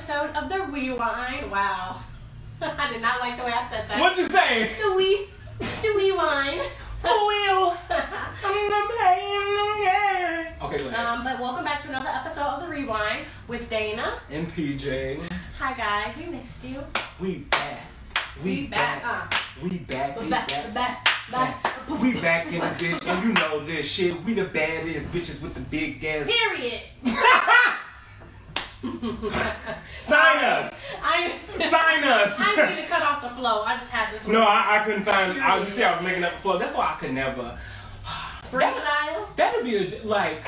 episode of the Rewine. Wow. I did not like the way I said that. What you say? The Rewine. For real. Okay, go ahead. But welcome back to another episode of the Rewine with Dana. And PJ. Hi guys, we missed you. We back. We back. We back. We back. We back in this bitch, and you know this shit. We the baddest bitches with the big ass. Period. Sign us. Sign us. I didn't mean to cut off the flow. I just had to. No, I couldn't find. You see, I was making up the flow. That's why I could never. Freestyle. That'd be like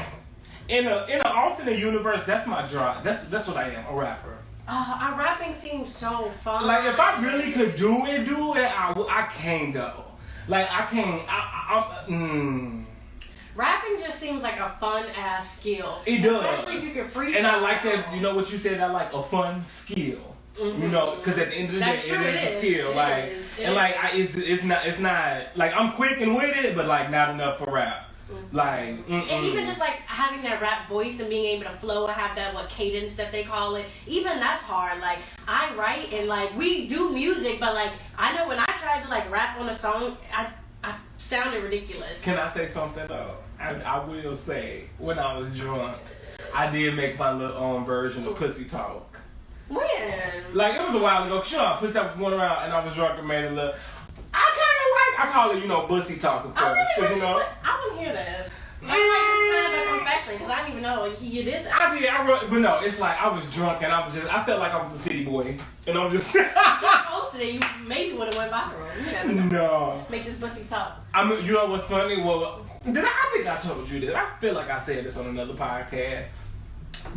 in an alternate universe. That's my drive. That's what I am, a rapper. Our rapping seems so fun. Like if I really could do it, I can't though. Like I can't. Rapping just seems like a fun ass skill. It does. Especially if you can freestyle. And I like that. You know what you said? I like a fun skill. Mm-hmm. You know, because at the end of the day, it is a skill. It's not like I'm quick and with it, but like not enough for rap. Mm-hmm. Like, and even just like having that rap voice and being able to flow and have that cadence that they call it, even that's hard. Like I write and like we do music, but like I know when I tried to like rap on a song, I sounded ridiculous. Can I say something though? I will say when I was drunk, I did make my little own version of Pussy Talk. When? Like it was a while ago. Sure, Pussy Talk was going around, and I was drunk and made a little. I call it, Pussy Talk, of course. I want to hear this. I'm like, it's kind of a confession because I didn't even know you did that. I did. I wrote, but no, it's like I was drunk and I felt like I was a city boy, and I'm just. If you posted it, you maybe would have went viral. You never know. No. Make this pussy talk. I mean, you know what's funny? Well, I think I told you that. I feel like I said this on another podcast.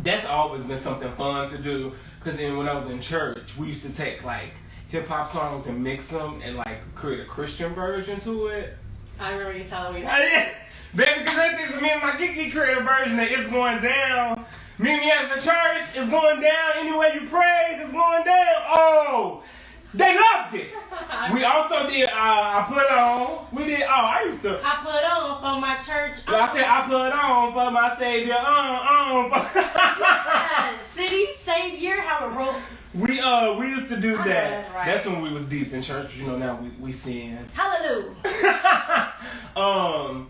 That's always been something fun to do. Because then when I was in church, we used to take like hip hop songs and mix them and like create a Christian version to it. I remember you telling me that. Baby, because that's just me and my Kiki create a version that it's going down. Meet me at the church, it's going down. Anyway you praise, it's going down. Oh, they loved it. We also did, I put on. We did, I put on for my church. I said, I put on for my Savior. City Savior, how it rolled. We used to do that. That's right. That's when we was deep in church. You know, now we sin. Hallelujah.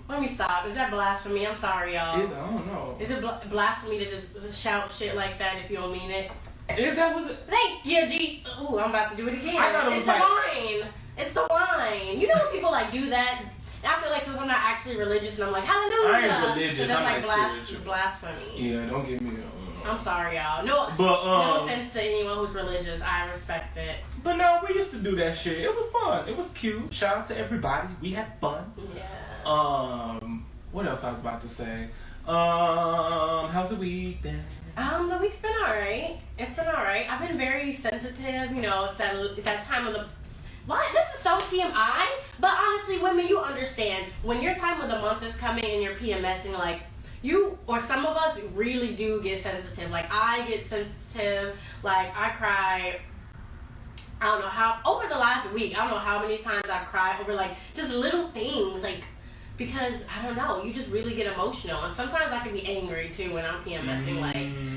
Let me stop. Is that blasphemy? I'm sorry, y'all. I don't know. Is it blasphemy to just shout shit like that if you don't mean it? Is that what it? Thank you, G. Ooh, I'm about to do it again. I thought it was it's the wine. It's the wine. You know when people like do that? I feel like since I'm not actually religious and I'm like, hallelujah. I ain't religious. That's I'm like blasphemy. Yeah, don't get me. I'm sorry, y'all. No offense to anyone who's religious. I respect it. But no, we used to do that shit. It was fun. It was cute. Shout out to everybody. We had fun. Yeah. What else I was about to say? How's the week been? The week's been alright. It's been alright. I've been very sensitive. You know, it's that time of the. What? This is so TMI. But honestly, women, you understand when your time of the month is coming and you're PMSing, like. You or some of us really do get sensitive. Like I get sensitive. Like I cry. I don't know how over the last week. I don't know how many times I've cried over like just little things. Like because I don't know. You just really get emotional. And sometimes I can be angry too when I'm PMSing.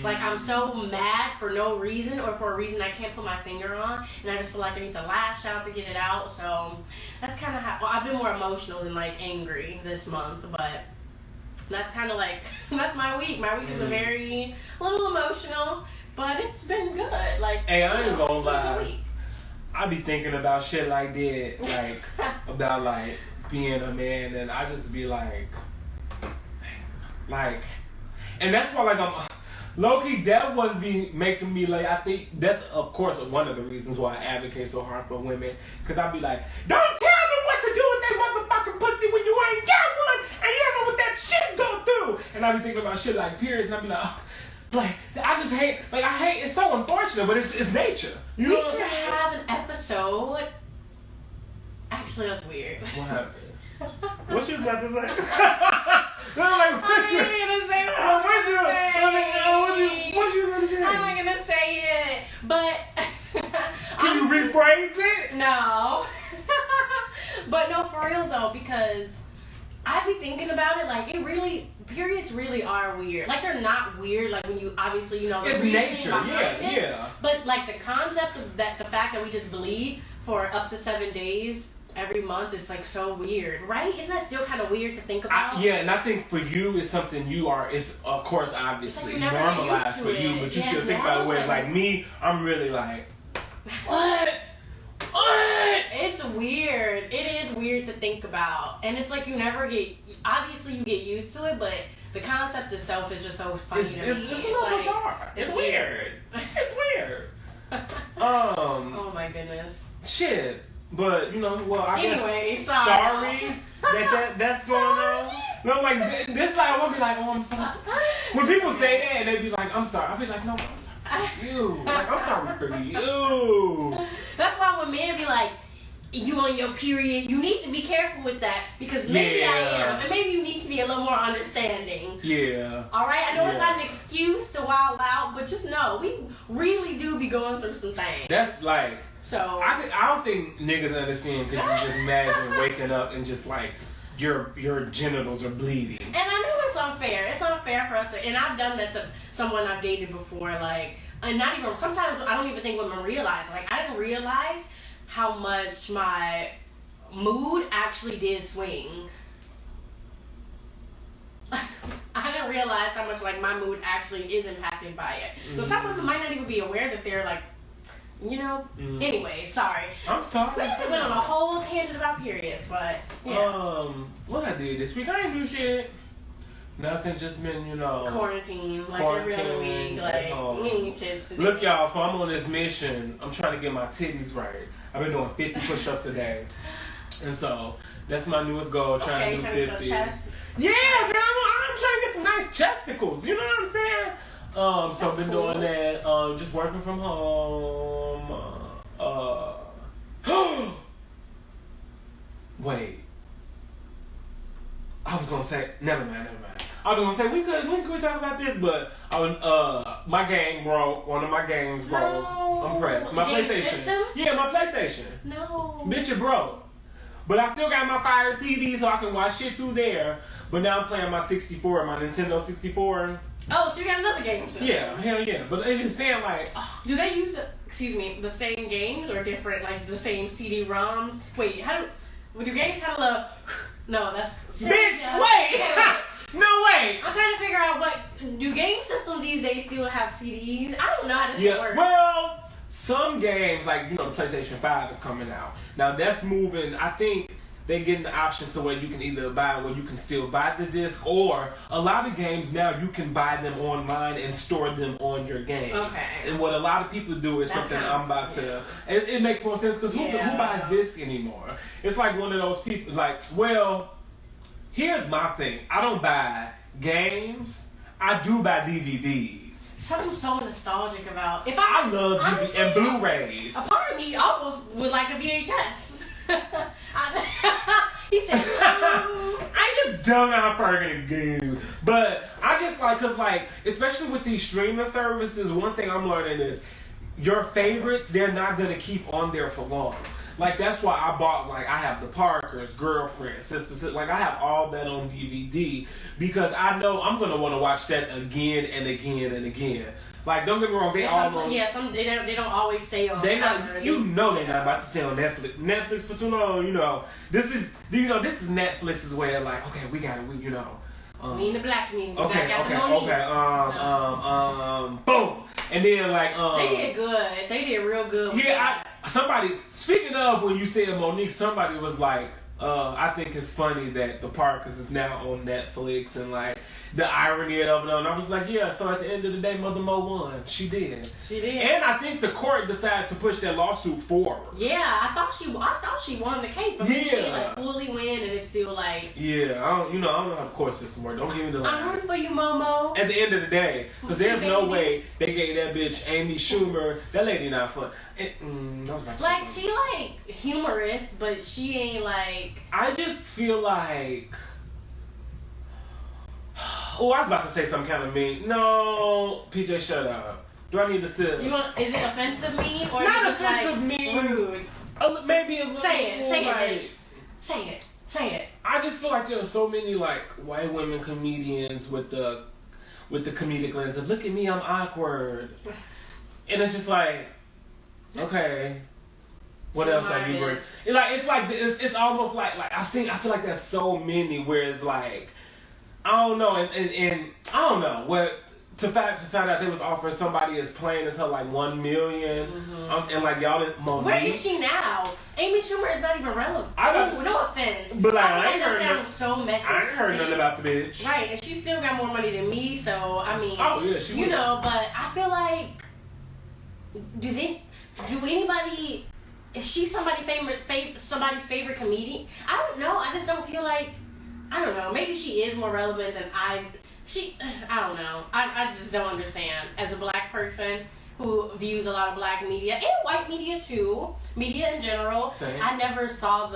Like I'm so mad for no reason or for a reason I can't put my finger on. And I just feel like I need to lash out to get it out. So that's kind of how. Well, I've been more emotional than like angry this month, but. That's kind of like, that's my week. My week has been a little emotional, but it's been good. Like, hey, I ain't gonna lie. I be thinking about shit like that, like, about, like, being a man, and I just be like, and that's why, like, I'm, low-key, that was making me, like, I think that's, of course, one of the reasons why I advocate so hard for women, because I be like, don't tell me what to do with that motherfucking pussy when you ain't got one, and you don't know what that shit go through. And I be thinking about shit like periods, and I be like, I just hate, it's so unfortunate, but it's nature. You know what I'm saying? We should have an episode. Actually, that's weird. What happened? What you about to say? I'm not gonna say it. But can you rephrase it? No. But no, for real though, because I be thinking about it, like, periods really are weird. Like, they're not weird, like, when you, obviously, you know, it's nature, yeah. But, like, the concept of that, the fact that we just bleed for up to 7 days every month is, like, so weird, right? Isn't that still kind of weird to think about? And I think for you, it's something it's, of course, obviously, like normalized for you, but you still think about it, whereas, like, me, I'm really like, what? It's weird. It is weird to think about. And it's like you never obviously you get used to it, but the concept itself is just so funny to me. It's a little like, bizarre. It's weird. It's weird. Oh my goodness. Shit. But, you know, well, I guess, sorry that's going on. No, like, this, like, I won't be like, oh, I'm sorry. When people say that, and they be like, I'm sorry, I'll be like, no, I'm sorry. You. Like, I'm sorry for you. That's why when men be like, you on your period, you need to be careful with that, because maybe I am, and maybe you need to be a little more understanding. Yeah. Alright, I know it's not an excuse to wild out, but just know, we really do be going through some things. That's like, so I don't think niggas understand, because you just imagine waking up and just like, your genitals are bleeding. And I know it's unfair. It's unfair for us and I've done that to someone I've dated before, like, and not even, sometimes I don't even think women realize, like, I didn't realize how much my mood actually did swing. I didn't realize how much, like, my mood actually is impacted by it. So some women might not even be aware that they're, like, you know? Anyway, sorry. I'm sorry. We just went on a whole tangent about periods, but, yeah. What I did this week, I ain't do shit. Nothing, just been, you know. Quarantine, like every other week, like, we ain't shit to do. Look, y'all, so I'm on this mission. I'm trying to get my titties right. I've been doing 50 push-ups a day. And so, that's my newest goal, trying to do 50. Chest? Yeah, girl, I'm trying to get some nice chesticles. You know what I'm saying? So I've been doing that, just working from home. Wait. I was gonna say, never mind. I was gonna say we could talk about this, but my game broke. One of my games broke. No. I'm pressed. My PlayStation. System? Yeah, my PlayStation. No. Bitch, it broke. But I still got my Fire TV, so I can watch shit through there. But now I'm playing my 64, my Nintendo 64. Oh, so you got another game system? Yeah, hell yeah. But it's just saying, like, do they use, the same games or different, like the same CD-ROMs? Wait, do games have a? No, that's. Bitch, wait! No way! I'm trying to figure out do game systems these days still have CDs? I don't know how this shit works. Well, some games, like, you know, the PlayStation 5 is coming out. Now that's moving, I think they're getting the option to where you can either buy where you can still buy the disc, or a lot of games now you can buy them online and store them on your game. Okay. And what a lot of people do is something I'm about to. It makes more sense because who buys discs anymore? It's like one of those people. Like, well, here's my thing. I don't buy games. I do buy DVDs. Something so nostalgic about. I love DVDs and Blu-rays. A part of me almost would like a VHS. He said, I just dumb out Fergie again. But I just like, cause like, especially with these streaming services, one thing I'm learning is your favorites, they're not gonna keep on there for long. Like, that's why I bought, like, I have The Parkers, Girlfriend, Sister, like, I have all that on DVD because I know I'm gonna want to watch that again and again and again. Like, don't get me wrong, they don't always stay on. They're not about to stay on Netflix. Netflix for too long, you know. This is Netflix's way of like, okay, we in the black community. Boom. And then like they did good. They did real good. Yeah, speaking of when you said Monique, somebody was like, I think it's funny that The Parkers is now on Netflix and like the irony of it all. And I was like, yeah, so at the end of the day, Mother Mo won. She did. And I think the court decided to push that lawsuit forward. Yeah, I thought she won the case, but maybe she like fully win and it's still like. Yeah, I don't know how the court system works. Don't give me the line. I'm rooting for you, Momo. At the end of the day, because there's no way they gave that bitch Amy Schumer. That lady not fun. Like, she like humorous, but she ain't like. I just feel like. Oh, I was about to say something kind of mean. No, PJ, shut up. Do I need to sit? Is it offensive mean or not is it offensive like mean? Rude. Maybe a little. Say it. Say like, it. Say it. Say it. I just feel like there are so many like white women comedians with the comedic lens of look at me, I'm awkward, and it's just like, okay, what else are you worth? It's almost like I feel like there's so many where it's like I don't know, and I don't know what. To find out they was offering somebody as plain as her like $1 million, and like y'all Monique. Where is she now? Amy Schumer is not even relevant. No offense, but like I ain't heard that so messy. I ain't heard nothing about the bitch. Right, and she still got more money than me, so I mean, oh yeah, she you know. But I feel like is she somebody's favorite comedian? I don't know. I just don't feel like I don't know. Maybe she is more relevant than I don't know. I just don't understand. As a black person who views a lot of black media and white media too, media in general, same. I never saw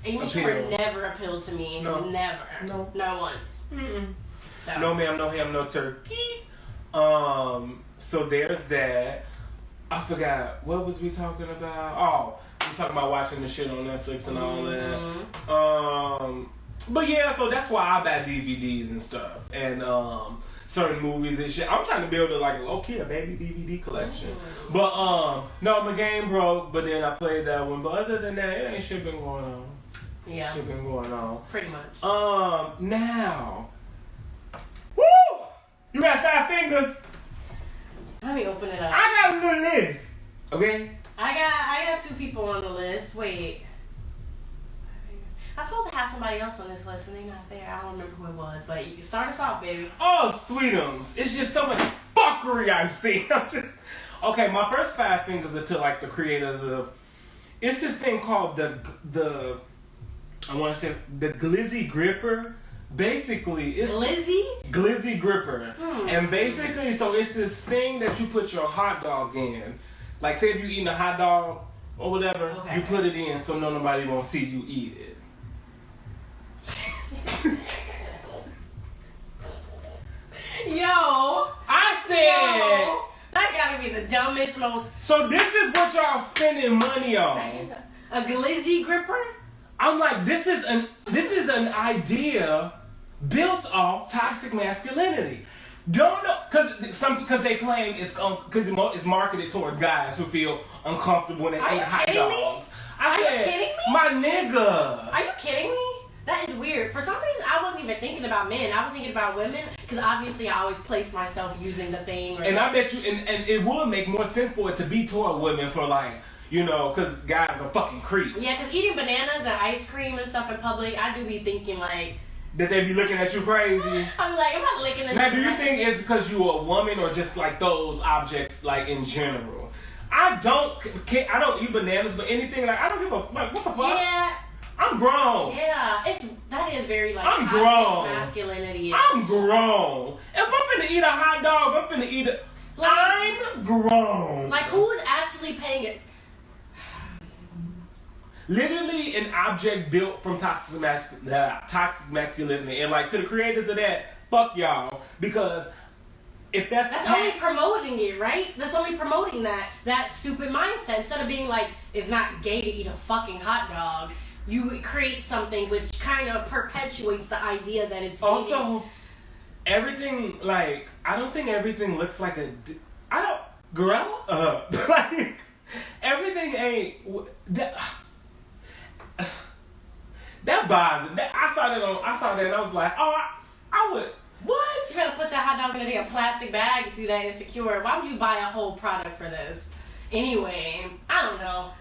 Amy Schumer never appealed to me. No. Never. No. Not once. Mm-mm. So. No ma'am, no ham, no turkey. So there's that. I forgot, what was we talking about? Oh, we were talking about watching the shit on Netflix and all that. But yeah, so that's why I buy DVDs and stuff, and certain movies and shit. I'm trying to build a low-key a baby DVD collection. But no, my game broke, but then I played that one. But other than that, it ain't shit been going on. Yeah. Shit been going on. Pretty much. Now. Woo! You got 5 fingers. Let me open it up. I got a little list. Okay? I got 2 people on the list. Wait. I'm supposed to have somebody else on this list and they're not there. I don't remember who it was, but you can start us off, baby. Oh, sweetums. It's just so much fuckery I've seen. Okay, my first 5 fingers are to the creators of, it's this thing called the Glizzy Gripper. Basically, it's Glizzy Gripper. And basically, so it's this thing that you put your hot dog in. Like, say if you're eating a hot dog or whatever, you put it in so nobody won't see you eat it. Yo, that gotta be the dumbest, most. So this is what y'all spending money on? A glizzy gripper? I'm like, this is an idea built off toxic masculinity. Don't know, because they claim it's marketed toward guys who feel uncomfortable when they eat hot dogs. Are you kidding me? My nigga. Are you kidding me? That is weird. For some reason, I wasn't even thinking about men. I was thinking about women because obviously I always place myself using the thing. And I bet you, and it would make more sense for it to be toward women for because guys are fucking creeps. Yeah, because eating bananas and ice cream and stuff in public, I do be thinking that they be looking at you crazy. I'm like, I'm not licking this. Now, do you think it's because you a woman or just those objects in general? I don't eat bananas, but anything I don't give a what the fuck. Yeah. I'm grown. Yeah, that is very I'm grown. Masculinity. I'm grown. If I'm finna eat a hot dog, I'm finna eat it. I'm grown. Who's actually paying it? Literally an object built from toxic masculinity, and to the creators of that, fuck y'all, because if that's only promoting it, right? That's only promoting that stupid mindset. Instead of being it's not gay to eat a fucking hot dog, you create something which kind of perpetuates the idea that it's also everything. I don't think everything looks like a. I don't, girl. Everything ain't that bothered. I saw that and I was like, oh, I would. What? You're gonna put that hot dog in a plastic bag if you're that insecure. Why would you buy a whole product for this? Anyway, I don't know.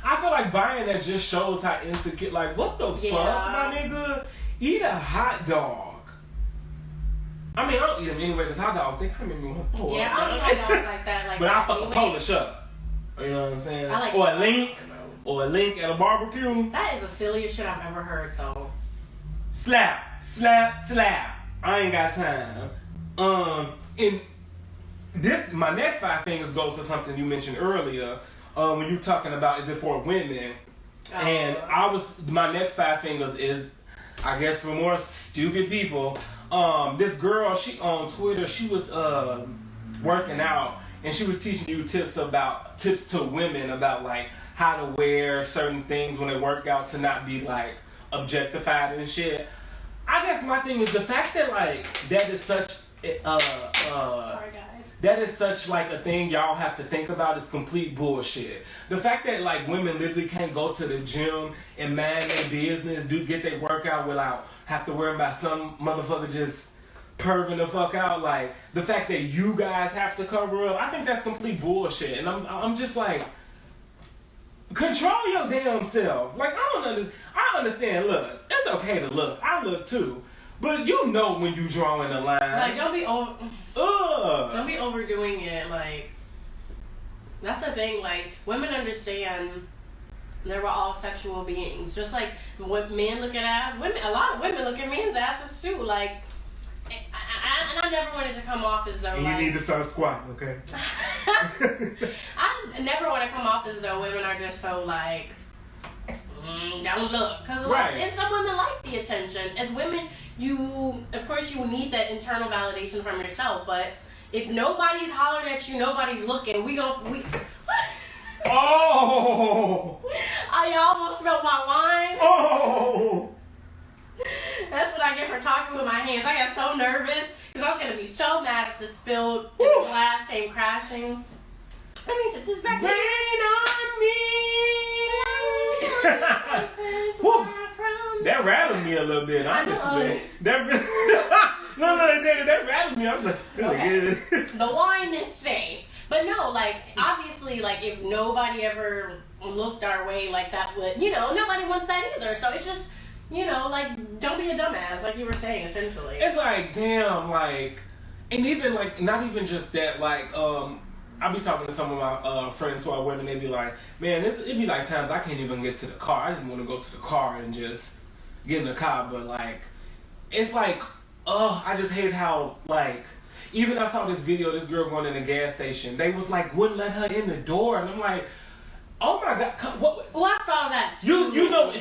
I feel like buying that just shows how insecure. What the fuck, my nigga? Eat a hot dog. I mean, I don't eat them anyway because hot dogs, they kind of make me want to pull up. Yeah, I don't eat hot dogs like that. But I fucking Polish up. You know what I'm saying? I or a link at a barbecue. That is the silliest shit I've ever heard, though. Slap, slap, slap. I ain't got time. And my next 5 fingers goes to something you mentioned earlier. When you talking about is it for women? And my next 5 fingers is, I guess, for more stupid people. This girl, she on Twitter, she was working out and she was teaching you tips to women about how to wear certain things when they work out to not be objectified and shit. I guess my thing is the fact that like that is such sorry guys. that is such like a thing y'all have to think about is complete bullshit. The fact that like women literally can't go to the gym and mind their business, get their workout without have to worry about some motherfucker just perving the fuck out. Like the fact that you guys have to cover up, I think that's complete bullshit. And I'm just like, control your damn self. Like I understand. Look, it's okay to look. I look too. But you know when you drawing the line. Like don't be overdoing it. Like that's the thing. Like women understand that we're all sexual beings. Just like what men look at ass, a lot of women look at men's asses too. Like, and I never wanted to come off as though. And you need to start squatting, okay? I never want to come off as though women are just so like. Don't look, because and some women like the attention. As women, of course you need that internal validation from yourself. But if nobody's hollering at you, nobody's looking. Oh! I almost spilled my wine. Oh! That's what I get for talking with my hands. I got so nervous because I was gonna be so mad if the spilled glass came crashing. Let me sit this back. Rain on me. That rattled me a little bit, honestly. That rattled me. I'm like, okay. The wine is safe, but no, like obviously, like if nobody ever looked our way, like that would, nobody wants that either. So it just, like don't be a dumbass, like you were saying, essentially. It's like damn, like, and even like not even just that, like I be talking to some of my friends who are women. They be like, man, it be like times I can't even get to the car. I just want to go to the car and just get in the car. But like, it's like, I just hate how like, even I saw this video, this girl going in the gas station. They was like, wouldn't let her in the door, and I'm like, oh my god, what? Well, I saw that too.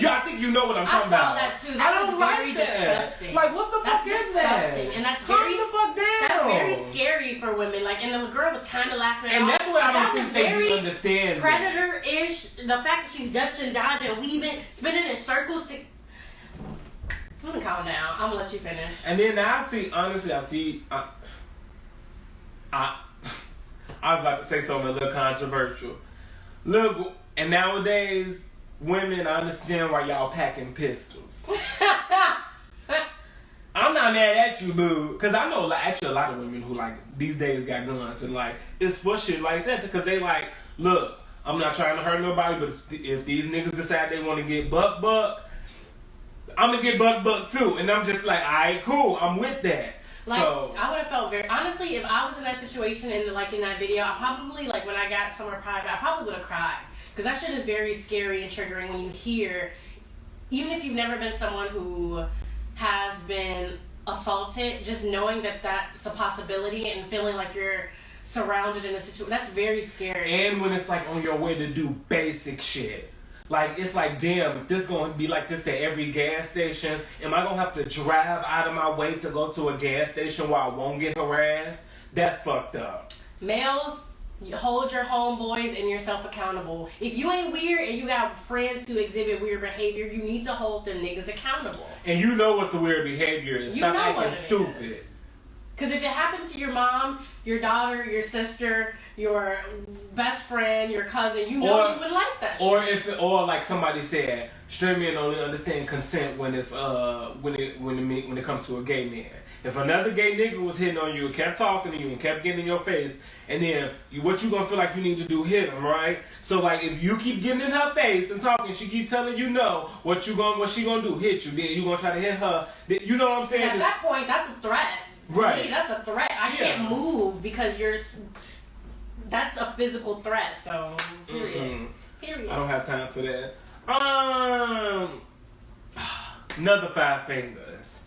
I think you know what I'm talking about. I saw that too. I don't very like that. Disgusting. Like, what the fuck is that? And that's Calm very the fuck down. That's very scary for women. Like, and the girl was kind of laughing at and that's what I don't think they very understand. Predator-ish. The fact that she's dodging, dodging, weaving, spinning in circles. I'm gonna calm down. I'm gonna let you finish. And then I see. I was about to say something a little controversial. Look, and nowadays, women, I understand why y'all packing pistols. I'm not mad at you, boo, because I know actually a lot of women who like these days got guns and like it's for shit like that because they like, look, I'm not trying to hurt nobody, but if these niggas decide they want to get buck, I'm gonna get buck too, and I'm just like, alright, cool, I'm with that. Like, so I would have felt very honestly if I was in that situation and like in that video, I probably like when I got somewhere private, I probably would have cried because that shit is very scary and triggering when you hear, even if you've never been someone who has been assaulted, just knowing that that's a possibility and feeling like you're surrounded in a situation, that's very scary. And when it's like on your way to do basic shit. Like, it's like, damn, if this gonna be like this at every gas station, am I gonna have to drive out of my way to go to a gas station where I won't get harassed? That's fucked up. Males, you hold your homeboys and yourself accountable. If you ain't weird and you got friends who exhibit weird behavior, you need to hold them niggas accountable. And you know what the weird behavior is. Stop acting stupid. Because if it happened to your mom, your daughter, your sister, your best friend, your cousin, you would like that shit. Or like somebody said, straight men only understand consent when it's when it comes to a gay man. If another gay nigga was hitting on you and kept talking to you and kept getting in your face, and then what you gonna feel like you need to do, hit him, right? So like if you keep getting in her face and talking, she keep telling you no, what she gonna do, hit you, then you gonna try to hit her, you know what I'm saying? And at that point, that's a threat. Right. To me, that's a threat. I can't move because that's a physical threat. So period. Period. I don't have time for that. Another 5 fingers.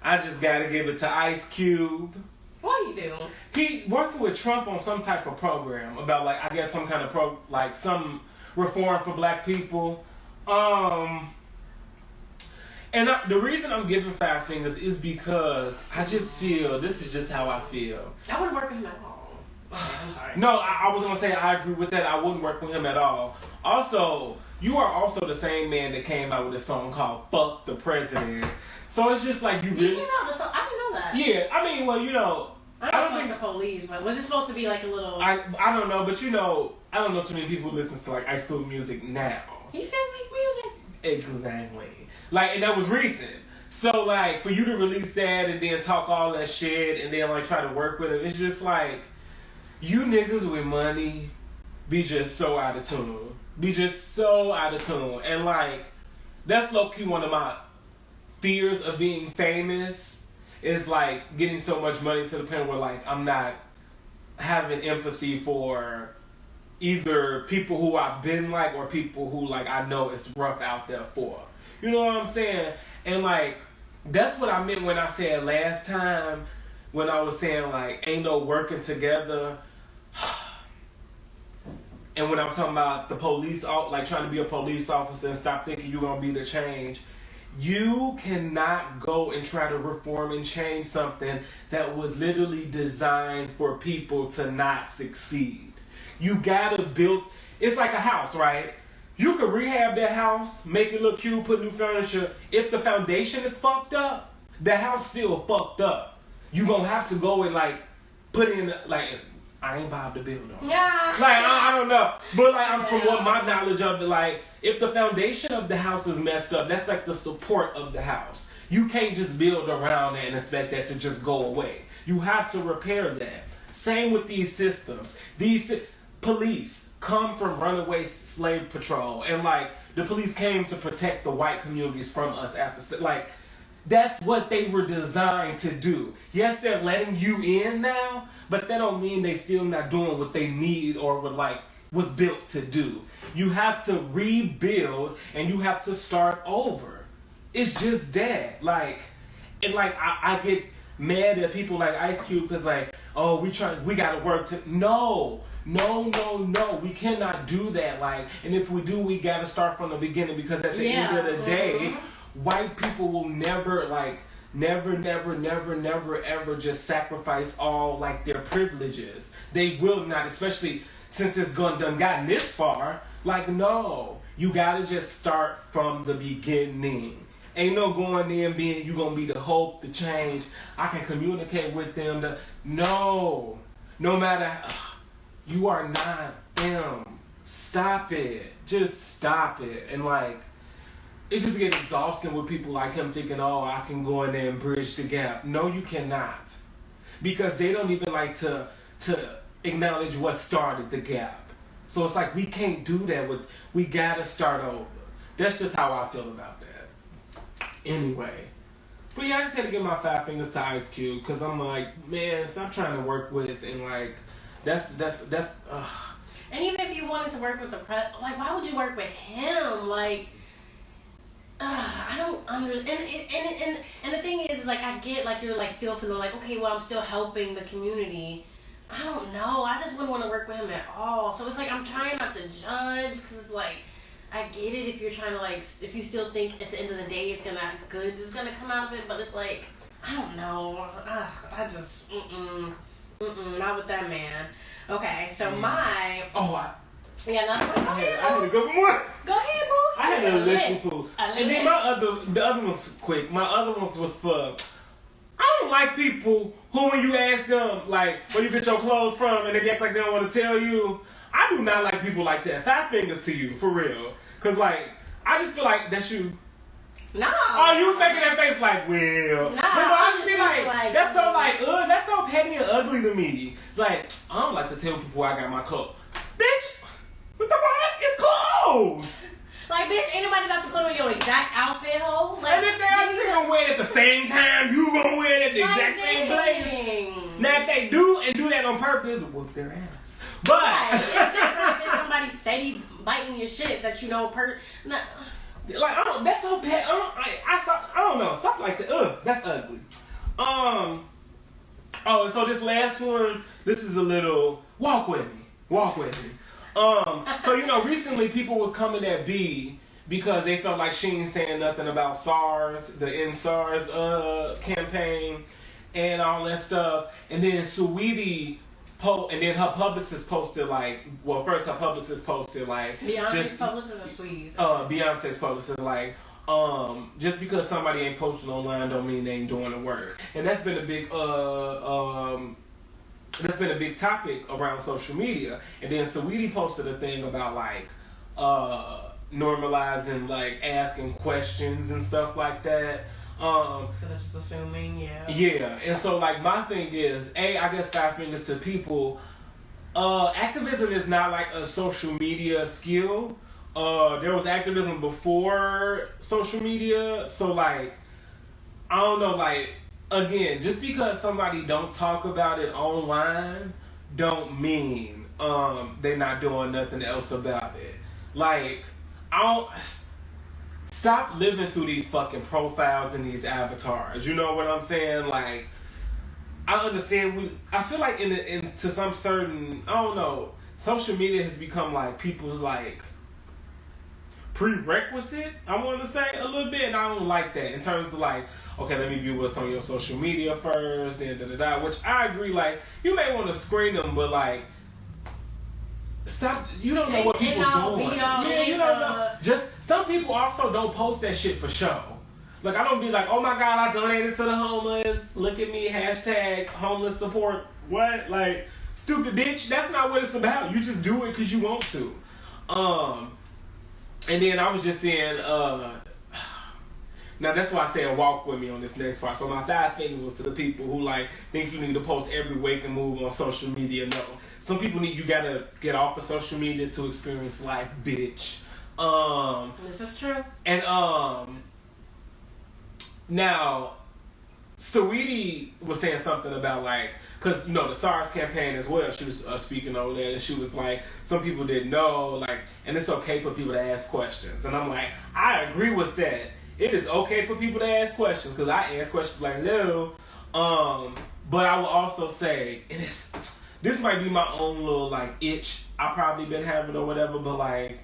I just gotta give it to Ice Cube. What you do? He working with Trump on some type of program about like I guess some kind of some reform for black people. And the reason I'm giving 5 fingers is because I just feel this is just how I feel. I wouldn't work with him at all. Okay, I'm sorry. No, I was gonna say I agree with that. I wouldn't work with him at all. Also, you are also the same man that came out with a song called "Fuck the President." So it's just like you really. He came out with a song. I didn't know that. Yeah, I mean, well, you know. I don't think the police, but was it supposed to be like a little? I don't know, but you know, I don't know too many people who listen to like high school music now. He still make music? Exactly. Like, and that was recent. So like, for you to release that and then talk all that shit and then like try to work with it, it's just like, you niggas with money be just so out of tune. Be just so out of tune. And like, that's low-key one of my fears of being famous. Is like getting so much money to the point where like I'm not having empathy for either people who I've been like or people who like I know it's rough out there for. You know what I'm saying? And like that's what I meant when I said last time when I was saying like ain't no working together. And when I was talking about the police, like trying to be a police officer and stop thinking you're gonna be the change. You cannot go and try to reform and change something that was literally designed for people to not succeed. You gotta build, it's like a house, right? You could rehab that house, make it look cute, put new furniture. If the foundation is fucked up, the house still fucked up. You gonna have to go and like put in, like, I ain't Bob the Builder. Yeah. Like, I don't know. But like, I'm from what my knowledge of it, like, if the foundation of the house is messed up, that's like the support of the house. You can't just build around it and expect that to just go away. You have to repair that. Same with these systems. These police come from runaway slave patrol. And like, the police came to protect the white communities from us after, like, that's what they were designed to do. Yes, they're letting you in now, but that don't mean they still not doing what they need or what like was built to do. You have to rebuild and you have to start over. It's just that. Like, and like I get mad at people like Ice Cube because like, oh, we gotta work to No, we cannot do that. Like, and if we do, we gotta start from the beginning because at the end of the day, white people will never ever just sacrifice all like their privileges. They will not, especially since it's done gotten this far. Like, no, you gotta just start from the beginning. Ain't no going in being you gonna be the hope, the change. I can communicate with them. No matter, you are not them. Stop it. Just stop it. And like, it just gets exhausting with people like him thinking, oh, I can go in there and bridge the gap. No, you cannot. Because they don't even like to acknowledge what started the gap. So it's like we can't do that. We gotta start over. That's just how I feel about that. Anyway. But yeah, I just had to give my 5 fingers to Ice Cube because I'm like, man, stop trying to work with and like, that's. And even if you wanted to work with the like, why would you work with him? Like, I don't understand. And the thing is, like, I get, like, you're, like, still feeling like, okay, well, I'm still helping the community. I don't know. I just wouldn't want to work with him at all. So it's like, I'm trying not to judge because it's like, I get it if you're trying to, like, if you still think at the end of the day it's gonna good is gonna come out of it, but it's like, I don't know. I just, not with that man. Okay, so my... Yeah, nothing. I had a good one. Go ahead, boo. I had a listen to. And then the other one's quick. My other ones was for, I don't like people who when you ask them, like, where you get your clothes from and they act like they don't want to tell you. I do not like people like that. 5 fingers to you, for real. Because, like, I just feel like that's you. No. Oh, you was making that face like, well. No. But I just be like, that's so, like, that's so petty and ugly to me. Like, I don't like to tell people where I got my coat. Bitch. What the fuck? It's clothes! Like, bitch, ain't nobody about to put on your exact outfit, ho? Like, and if they gonna wear it at the same time, you gonna wear it at the exact same place. Now, if they do that on purpose, whoop their ass. But right. It's different if somebody steady biting your shit that you know like, that's so bad. I don't know, stuff like that. That's ugly. Oh, so this last one, this is a little walk with me. So, you know, recently people was coming at B because they felt like she ain't saying nothing about SARS, the End SARS campaign and all that stuff. And then Saweetie and then her publicist posted like, well, first her publicist posted like, Beyonce's publicist or Sweetie's? Beyonce's publicist like, just because somebody ain't posting online don't mean they ain't doing the work, and that's been a big topic around social media. And then Saweetie posted a thing about like normalizing like asking questions and stuff like that. So that's just assuming, yeah. Yeah, and so like my thing is, I guess 5 fingers to people. Activism is not like a social media skill. There was activism before social media, so like I don't know, like again, just because somebody don't talk about it online, don't mean they're not doing nothing else about it. Like I don't. Stop living through these fucking profiles and these avatars. You know what I'm saying? Like, I understand. I feel like to some certain, I don't know, social media has become like people's like prerequisite. I want to say a little bit, and I don't like that in terms of like, okay, let me view what's on your social media first, then which I agree. Like, you may want to screen them, but like. Stop! You don't know what people are doing. Yeah, you don't know. Just some people also don't post that shit for show. Like I don't be like, oh my god, I donated to the homeless. Look at me, # homeless support. What? Like stupid bitch. That's not what it's about. You just do it because you want to. And then I was just saying. Now that's why I said walk with me on this next part. So my 5 things was to the people who like think you need to post every waking move on social media. No. Some people you gotta get off of social media to experience life, bitch. This is true. And now, Saweetie was saying something about like, cause you know the SARS campaign as well. She was speaking over there, and she was like, some people didn't know, like, and it's okay for people to ask questions. And I'm like, I agree with that. It is okay for people to ask questions, cause I ask questions like, no. But I will also say, and this might be my own little like itch I probably been having or whatever, but like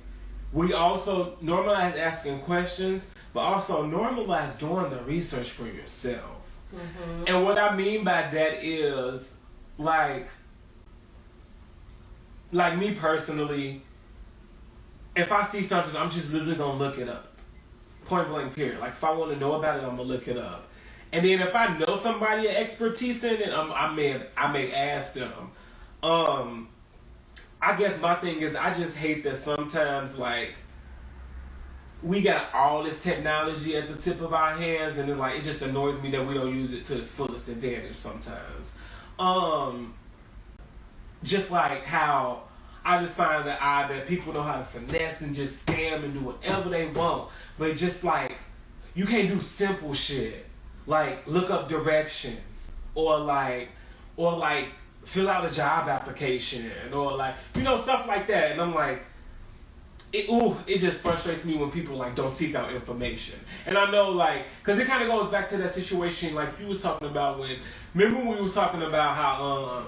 we also normalize asking questions, but also normalize doing the research for yourself. Mm-hmm. And what I mean by that is like me personally, if I see something, I'm just literally gonna look it up. Point blank period. Like if I want to know about it, I'm gonna look it up. And then if I know somebody expertise in it, I may ask them. I guess my thing is I just hate that sometimes like we got all this technology at the tip of our hands, and it just annoys me that we don't use it to its fullest advantage sometimes. Just like how I just find that people know how to finesse and just scam and do whatever they want, but just like you can't do simple shit like look up directions or like fill out a job application or like, you know, stuff like that. And I'm like, it just frustrates me when people like don't seek out information. And I know like, cause it kind of goes back to that situation like you was talking about remember when we was talking about how,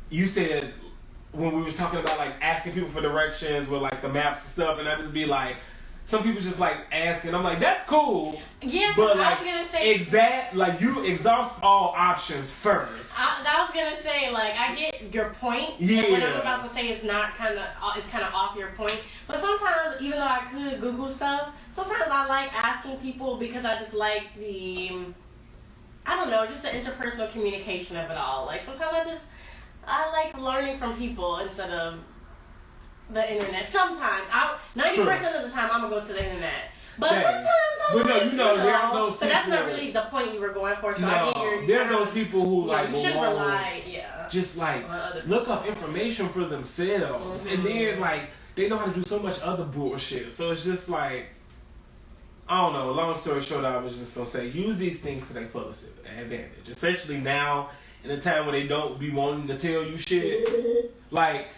you said when we was talking about like asking people for directions with like the maps and stuff, and I just be like, some people just like asking. I'm like, that's cool. Yeah, but I like, was gonna say you exhaust all options first. I was gonna say like I get your point. Yeah. And what I'm about to say is it's kind of off your point. But sometimes, even though I could Google stuff, sometimes I like asking people because I just like just the interpersonal communication of it all. Like sometimes I like learning from people instead of the internet. Sometimes 90% of the time I'm gonna go to the internet, but sometimes there are those. But that's not really the point you were going for. So I get there are those people who you should rely, just like look up information for themselves, and then like they know how to do so much other bullshit. So it's just like I don't know. Long story short, I was just gonna say use these things to their fullest advantage, especially now in a time when they don't be wanting to tell you shit. Like.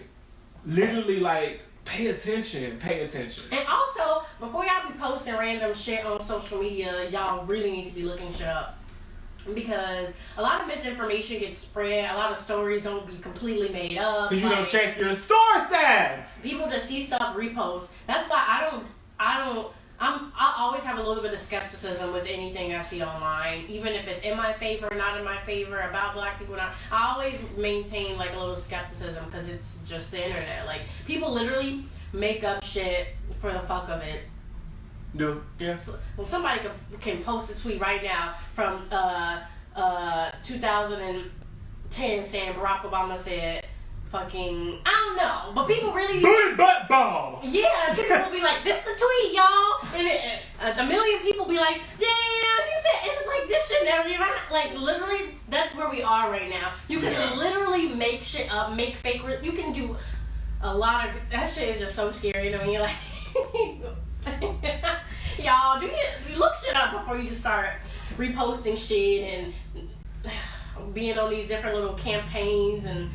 Literally, like, pay attention. And also, before y'all be posting random shit on social media, y'all really need to be looking shit up. Because a lot of misinformation gets spread. A lot of stories don't be completely made up. Because you don't check your source stats. People just see stuff, repost. That's why I don't I always have a little bit of skepticism with anything I see online, even if it's in my favor, not in my favor, about black people. Not. I always maintain like a little skepticism because it's just the internet. Like people literally make up shit for the fuck of it. Do yes. Well, somebody can post a tweet right now from 2010 saying Barack Obama said. Fucking, I don't know, but people really Booty butt ball. Yeah, people will be like, "This the tweet, y'all," and a million people be like, "Damn," he said, and it's like this should never even like literally. That's where we are right now. You can literally make shit up, make fake. You can do a lot of that shit. Is just so scary to me. Like, y'all, look shit up before you just start reposting shit and being on these different little campaigns and.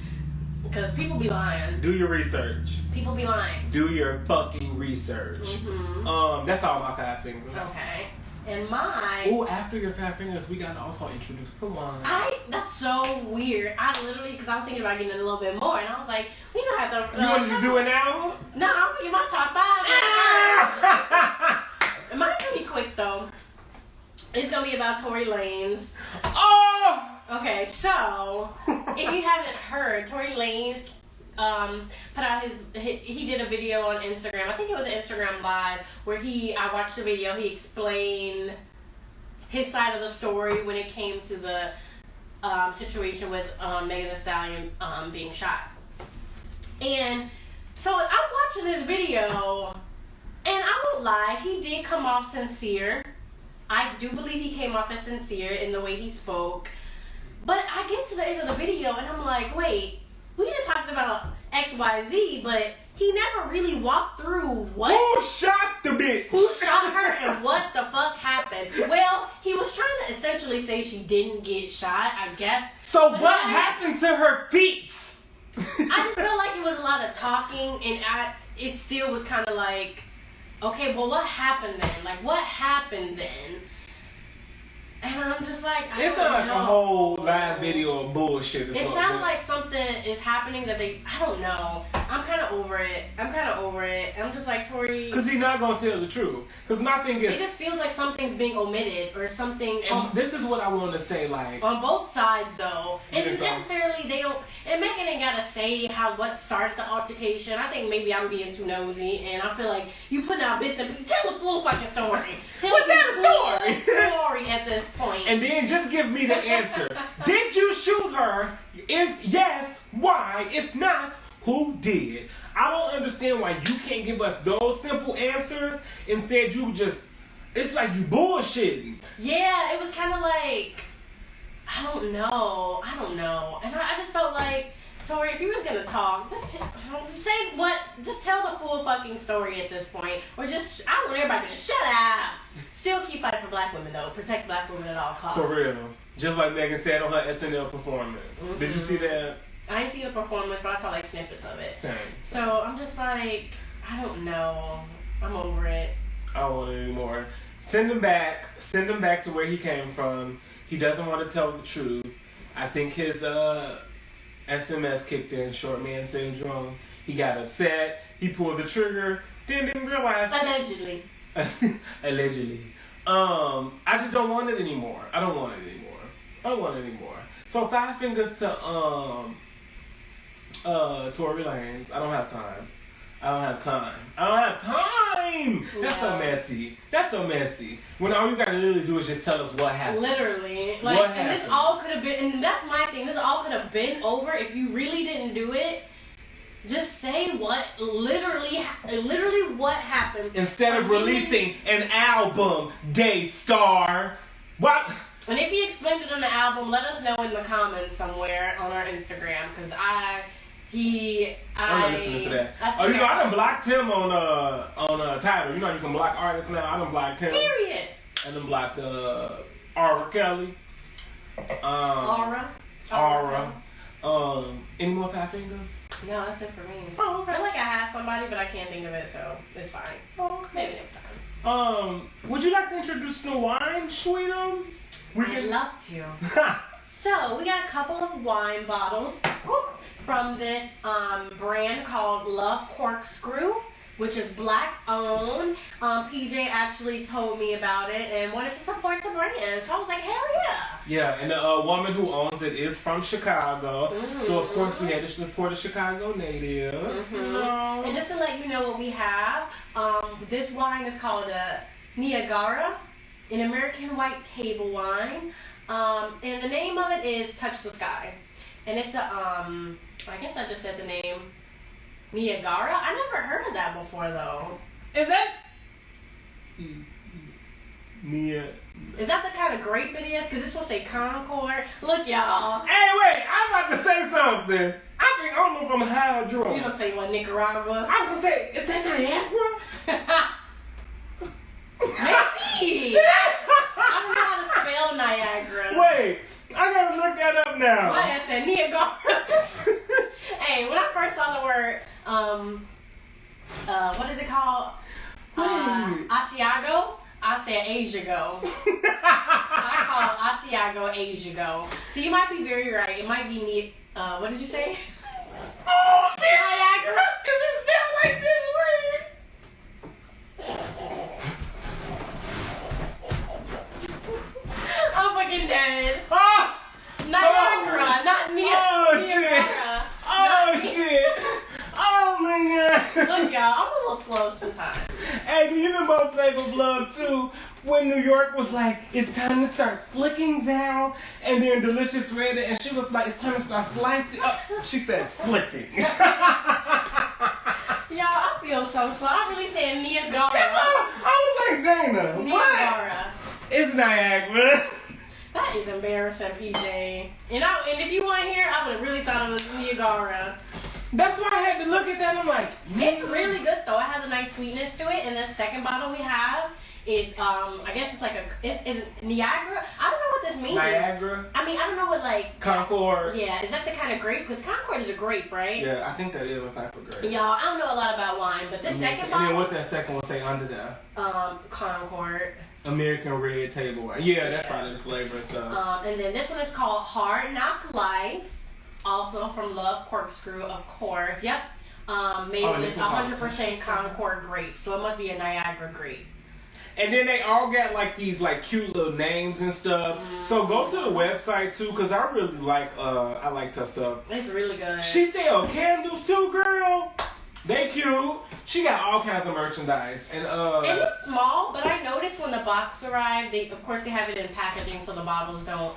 Because people be lying. Do your research. People be lying. Do your fucking research. Mm-hmm. That's all my 5 fingers. Okay. And mine. Oh, after your 5 fingers, we gotta also introduce the wine. That's so weird. I literally, because I was thinking about getting a little bit more, and I was like, we gonna have to. You want to just do it now? No, I'm gonna get my top 5. Mine's gonna be quick though. It's gonna be about Tory Lanez. Oh. Okay, so if you haven't heard, Tory Lanez put out he did a video on Instagram. I think it was an Instagram live where I watched the video. He explained his side of the story when it came to the situation with Megan Thee Stallion being shot. And so I'm watching this video, and I won't lie, he did come off sincere. I do believe he came off as sincere in the way he spoke. But I get to the end of the video and I'm like, wait, we done talked about XYZ, but he never really walked through what. Who shot the bitch? Who shot her and what the fuck happened? Well, he was trying to essentially say she didn't get shot, I guess. So what happened to her feet? I just felt like it was a lot of talking, and it still was kind of like, okay, well, what happened then? Like, what happened then? And I'm just like, I it's don't like know. A whole live video of bullshit. It sounds like something is happening that I don't know. I'm kind of over it. I'm just like, Tory. Because he's not going to tell the truth. Because my thing is. It just feels like something's being omitted or something. And this is what I want to say, like. On both sides, though. And necessarily, they don't. And Megan ain't got to say what started the altercation. I think maybe I'm being too nosy. And I feel like you putting out bits and tell the full fucking story. Tell the story at this point. And then just give me the answer. Did you shoot her? If yes, why? If not, who did? I don't understand why you can't give us those simple answers. Instead, it's like you bullshitting. Yeah, it was kind of like, I don't know. And I just felt like, Tory, if you was gonna talk, just tell the full fucking story at this point. Or just, I want everybody to shut up. Still keep fighting for black women, though. Protect black women at all costs. For real. Just like Megan said on her SNL performance. Mm-hmm. Did you see that? I didn't see the performance, but I saw like snippets of it. Same. So I'm just like, I don't know. I'm over it. I don't want it anymore. Send him back. Send him back to where he came from. He doesn't want to tell the truth. I think his SMS kicked in, short man syndrome. He got upset. He pulled the trigger. Didn't realize. Allegedly. Allegedly. I just don't want it anymore. I don't want it anymore. So 5 fingers to Tory Lanez. I don't have time. That's so messy. When all you gotta literally do is just tell us what happened. Literally. Like, what and this all could have been, and that's my thing, this all could have been over if you really didn't do it. Just say what literally what happened. Instead of releasing an album, Daystar. What? And if he explained it on the album, let us know in the comments somewhere on our Instagram, because I'm not listening to that. I done blocked him on Tidal. You know you can block artists now. I done blocked him. Period. I done blocked R. Kelly. Aura. Any more 5 fingers? No, that's it for me. Oh, okay. I feel like I have somebody, but I can't think of it, so it's fine. Oh, okay. Maybe next time. Would you like to introduce the wine, Sweetums? I'd love to. So, we got a couple of wine bottles from this brand called Love Corkscrew. which is black owned. PJ actually told me about it and wanted to support the brand, so I was like, hell yeah. Yeah, and the woman who owns it is from Chicago, so of course we had to support a Chicago native. And just to let you know what we have, this wine is called a Niagara, an American white table wine, and the name of it is Touch the Sky, and it's a I guess I just said the name Niagara. I never heard of that before though. Is that Is that the kind of grape it is? Because this will say Concord. Look, y'all. Hey, wait! I'm about to say something. I don't know if I'm high or drunk. You don't say what, Nicaragua? I was gonna say, is that Niagara? Maybe. I don't know how to spell Niagara. Wait, I gotta look that up now. I said Niagara. Hey, when I first saw the word, what is it called? Asiago. I said Asia go. I call Asiago Asia go. So you might be very right. It might be what did you say? Oh, Niagara. Does it smell like this word? I'm fucking dead. Oh, Niagara, not oh shit. Niagara. Oh shit. Oh my god. Look, y'all, I'm a little slow sometimes. Hey, do you remember Flavor Blood too? When New York was like, it's time to start slicking down, and then Delicious read it, and she was like, it's time to start slicing up. She said slicking. Y'all, I feel so slow. I really said Niagara. I was like, Dana, Niagara. It's Niagara. That is embarrassing, PJ. And if you weren't here, I would have really thought it was Niagara. That's why I had to look at that. I'm like, It's really good though. It has a nice sweetness to it. And the second bottle we have is I guess it's like is Niagara? I don't know what this means. Niagara. I mean, I don't know what like Concord. Yeah, is that the kind of grape? Because Concord is a grape, right? Yeah, I think that is a type of grape. Y'all, I don't know a lot about wine, but this second bottle. And then what that second one say under there? Concord. American red table wine. Yeah, that's probably the flavor and stuff. And then this one is called Hard Knock Life, also from Love Corkscrew, of course. Yep. Made with 100% Concord grape, so it must be a Niagara grape. And then they all got like these like cute little names and stuff. So go to the website too, cause I really like I like her stuff. It's really good. She sell candles too, girl. They cute. She got all kinds of merchandise and it's small, but I noticed when the box arrived, they have it in packaging so the bottles don't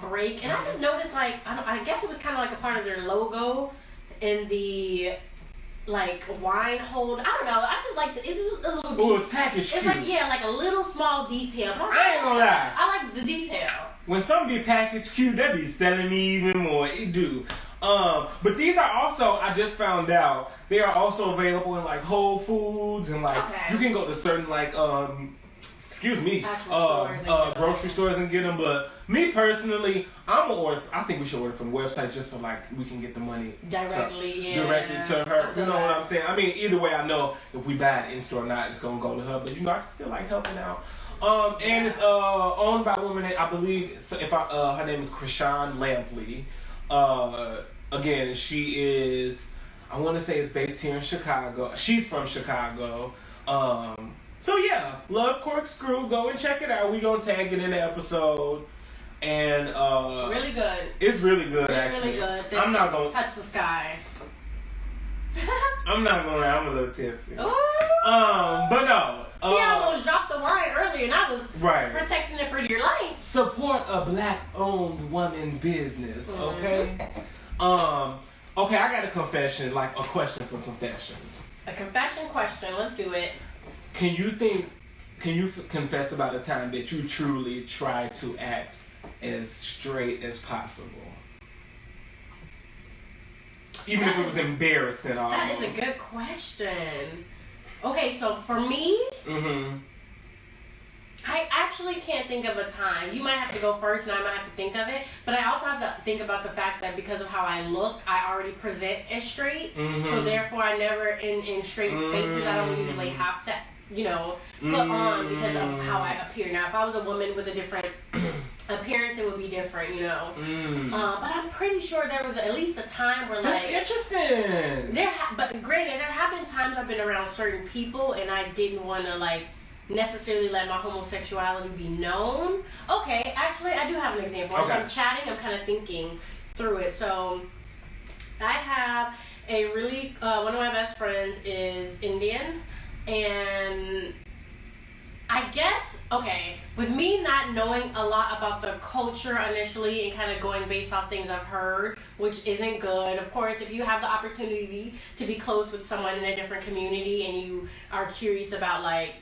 break. And I just noticed like I guess it was kind of like a part of their logo in the like wine hold. I don't know. I just like it was a little. Oh, it's packaged It's cute. like like a little small detail. I ain't gonna lie. I like the detail. When something be packaged cute, that be selling me even more. It do. But these are also, I just found out, they are also available in like Whole Foods and like you can go to certain like grocery stores and get them. But me personally, I'm gonna order. I think we should order from the website just so like we can get the money directly to her. You know what I'm saying? I mean, either way, I know if we buy it in store or not, it's gonna go to her. But you know, I still like helping out. And it's owned by a woman that I believe, her name is Krishan Lampley. Again, she is, I want to say it's based here in Chicago. She's from Chicago. So yeah, Love Corkscrew. Go and check it out. We gonna tag it in the episode. And it's really good. It's really good, actually. Really good. I'm not gonna touch the sky. I'm not gonna lie, I'm a little tipsy. Ooh. But no. See, I almost dropped the wine earlier, and I was protecting it for your life. Support a black-owned woman business, okay? Okay, I got a confession, like a question for confessions. A confession question. Let's do it. Can you confess about a time that you truly tried to act as straight as possible? Even if it was embarrassing almost. That is a good question. Okay, so for me, I actually can't think of a time. You might have to go first and I might have to think of it. But I also have to think about the fact that because of how I look, I already present as straight. So therefore I never, in straight spaces, I don't usually have to, put on because of how I appear. Now, if I was a woman with a different appearance, it would be different, But I'm pretty sure there was at least a time where, like... That's interesting! But granted, there have been times I've been around certain people and I didn't want to like necessarily let my homosexuality be known. Okay, actually I do have an example. As I'm chatting, I'm kind of thinking through it. So I have a really one of my best friends is Indian, and I guess, okay, with me not knowing a lot about the culture initially and kind of going based off things I've heard, which isn't good. Of course, if you have the opportunity to be close with someone in a different community and you are curious about like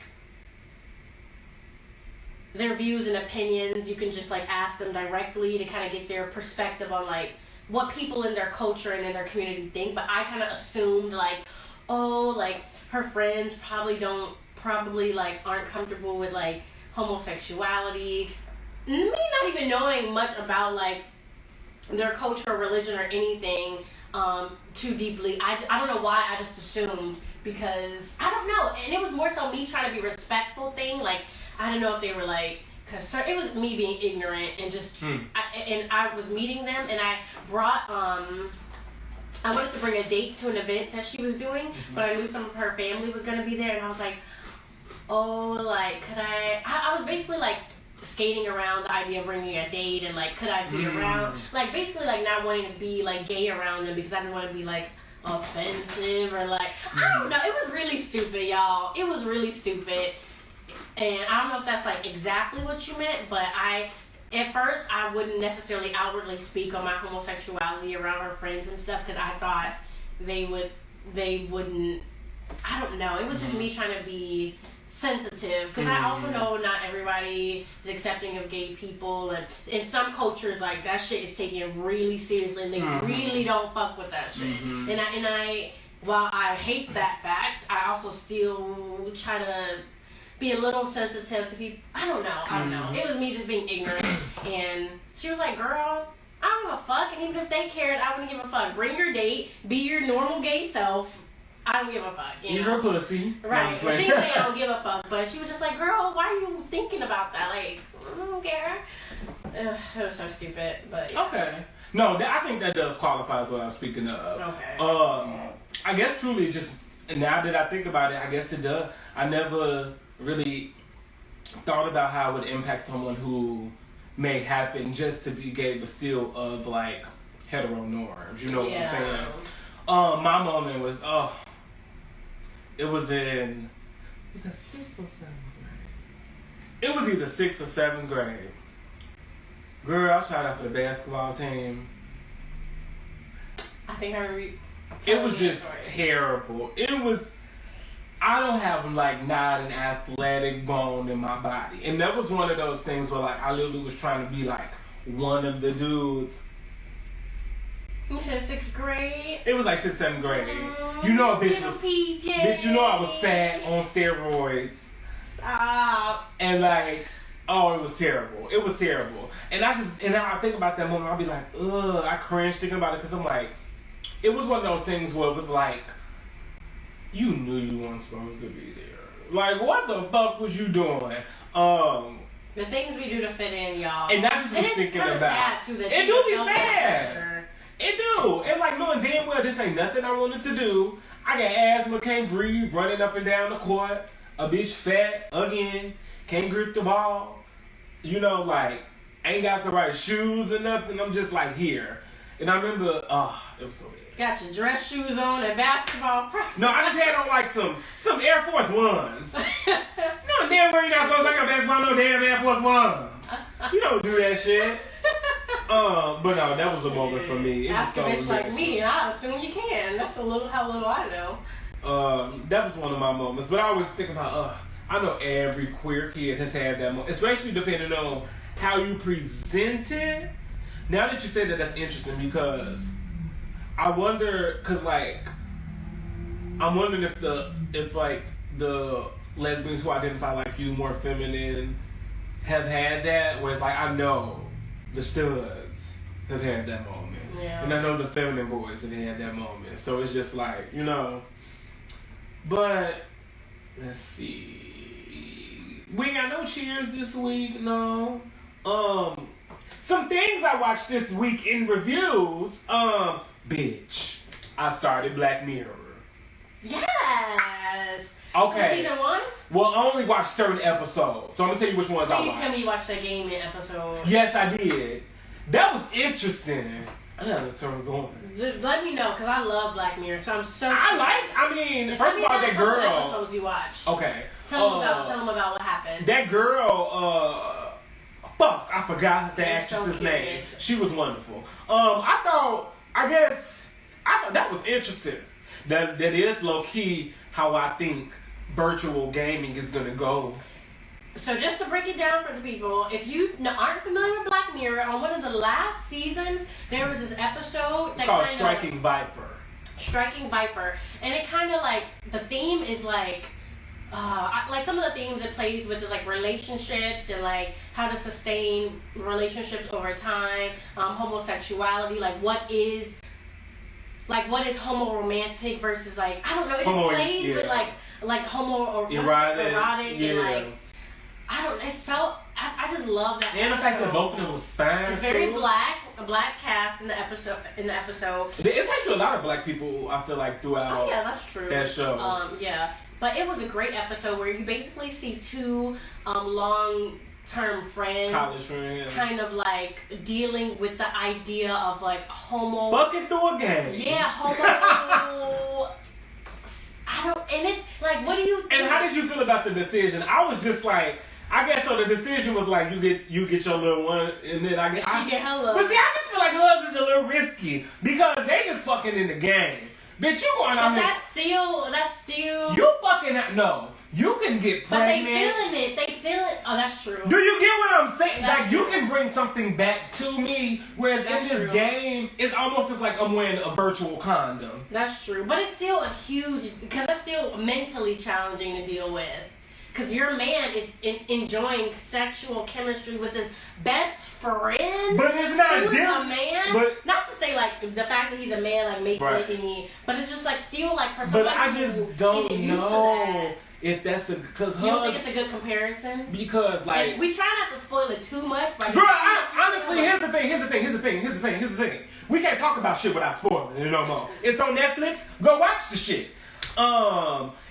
their views and opinions, you can just like ask them directly to kind of get their perspective on like what people in their culture and in their community think. But I kind of assumed like, oh, like her friends probably like aren't comfortable with like homosexuality. Me not even knowing much about like their culture or religion or anything too deeply. I don't know why, I just assumed, because I don't know, and it was more so me trying to be respectful thing. Like I don't know if they were like concerned. It was me being ignorant and just I was meeting them, and I brought I wanted to bring a date to an event that she was doing, but I knew some of her family was going to be there, and I was like, oh, like, could I was basically like skating around the idea of bringing a date, and like, could I be around, like basically like not wanting to be like gay around them because I didn't want to be like offensive or like, I don't know. It was really stupid, y'all. It was really stupid. And I don't know if that's like exactly what you meant, but at first I wouldn't necessarily outwardly speak on my homosexuality around her friends and stuff because I thought they wouldn't, I don't know. It was just me trying to be sensitive because I also know not everybody is accepting of gay people, and in some cultures like that shit is taken really seriously and they really don't fuck with that shit. And I while I hate that fact, I also still try to be a little sensitive to people. I don't know. It was me just being ignorant. And she was like, girl, I don't give a fuck. And even if they cared, I wouldn't give a fuck. Bring your date. Be your normal gay self. I don't give a fuck. You know? You're a pussy. Right. She didn't say I don't give a fuck, but she was just like, girl, why are you thinking about that? Like, I don't care. It was so stupid, but yeah. Okay. No, I think that does qualify as what I was speaking of. Okay. I guess truly just, now that I think about it, I guess it does. I never really thought about how it would impact someone who may happen just to be gay but still of like hetero norms, you know what I'm saying? My moment was, it was in, was that 6th or 7th grade? It was either 6th or 7th grade. Girl, I tried out for the basketball team. I think I remember. It was just terrible. I don't have like not an athletic bone in my body. And that was one of those things where like I literally was trying to be like one of the dudes. You said 6th grade? It was like 6th, 7th grade. You know a bitch was PJ. Bitch, you know I was fat on steroids. Stop. And like, oh, it was terrible. It was terrible. And now I think about that moment, I'll be like, ugh, I cringe thinking about it because I'm like, it was one of those things where it was like, you knew you weren't supposed to be there. Like, what the fuck was you doing? The things we do to fit in, y'all. And that's just me thinking about. Sad too, that it do be sad. It do. And like knowing damn well this ain't nothing I wanted to do. I got asthma, can't breathe, running up and down the court. A bitch fat again, can't grip the ball. You know, like ain't got the right shoes or nothing. I'm just like here. And I remember, it was so bad. Got your dress shoes on and basketball practice. No, I just had on like some Air Force Ones. No, damn well you're not supposed to like a basketball, no damn Air Force One. You don't do that shit. But no, that was a moment for me. It Ask was a so bitch like me, and I assume you can. That's how little I know. That was one of my moments. But I always think about, I know every queer kid has had that moment, especially depending on how you present it. Now that you say that, that's interesting because I wonder, cause like, I'm wondering if the lesbians who identify like you, more feminine, have had that, where it's like, I know the studs have had that moment. Yeah. And I know the feminine boys have had that moment. So it's just like, you know, but let's see. We ain't got no cheers this week, no. Some things I watched this week in reviews, bitch, I started Black Mirror. Yes! Okay. Season 1? Well, I only watched certain episodes, so I'm gonna tell you which ones I watched. Please tell me you watched the gaming episode. Yes, I did. That was interesting. I know the terms on. Just let me know, because I love Black Mirror, so I'm so... I mean, first of all, that girl... episodes you watch. Okay. Tell them about what happened. That girl, fuck, I forgot the actress's name. She was wonderful. I thought that was interesting. That is low-key how I think virtual gaming is gonna go. So just to break it down for the people, if you aren't familiar with Black Mirror, on one of the last seasons, there was this episode... It's called Striking Viper. Striking Viper. And it kind of like, the theme is like some of the themes it plays with is like relationships and like how to sustain relationships over time, homosexuality, like what is homo-romantic versus like, I don't know, it just plays with like homo or erotic and like, I don't. It's so. I just love that. And the fact that both of them was fine. It's very black. A black cast in the episode. It's actually a lot of black people. I feel like throughout. Oh yeah, that's true. That show. Yeah, but it was a great episode where you basically see two long-term friends, college friends, kind of like dealing with the idea of like homo. Fucking through a game. Yeah, homo. And it's like, what do you think? And how did you feel about the decision? I was just like, I guess so. The decision was like, you get your little one, and then she get her little. But see, I just feel like hers is a little risky because they just fucking in the game. Bitch, you going out here? That's still. You fucking no. You can get pregnant. But they feel it. Oh, that's true. Do you get what I'm saying? That's like true. You can bring something back to me, whereas in this game, it's almost as like I'm wearing a virtual condom. That's true, but it's still a huge, because that's still mentally challenging to deal with. Because your man is enjoying sexual chemistry with his best friend. But it's not who's different. A man. But not to say like the fact that he's a man like makes it any, but it's just like still like for but somebody I just don't know if that's a because you don't think it's a good comparison. Because like and we try not to spoil it too much. Girl, honestly, here's the thing. We can't talk about shit without spoiling it no more. It's on Netflix. Go watch the shit.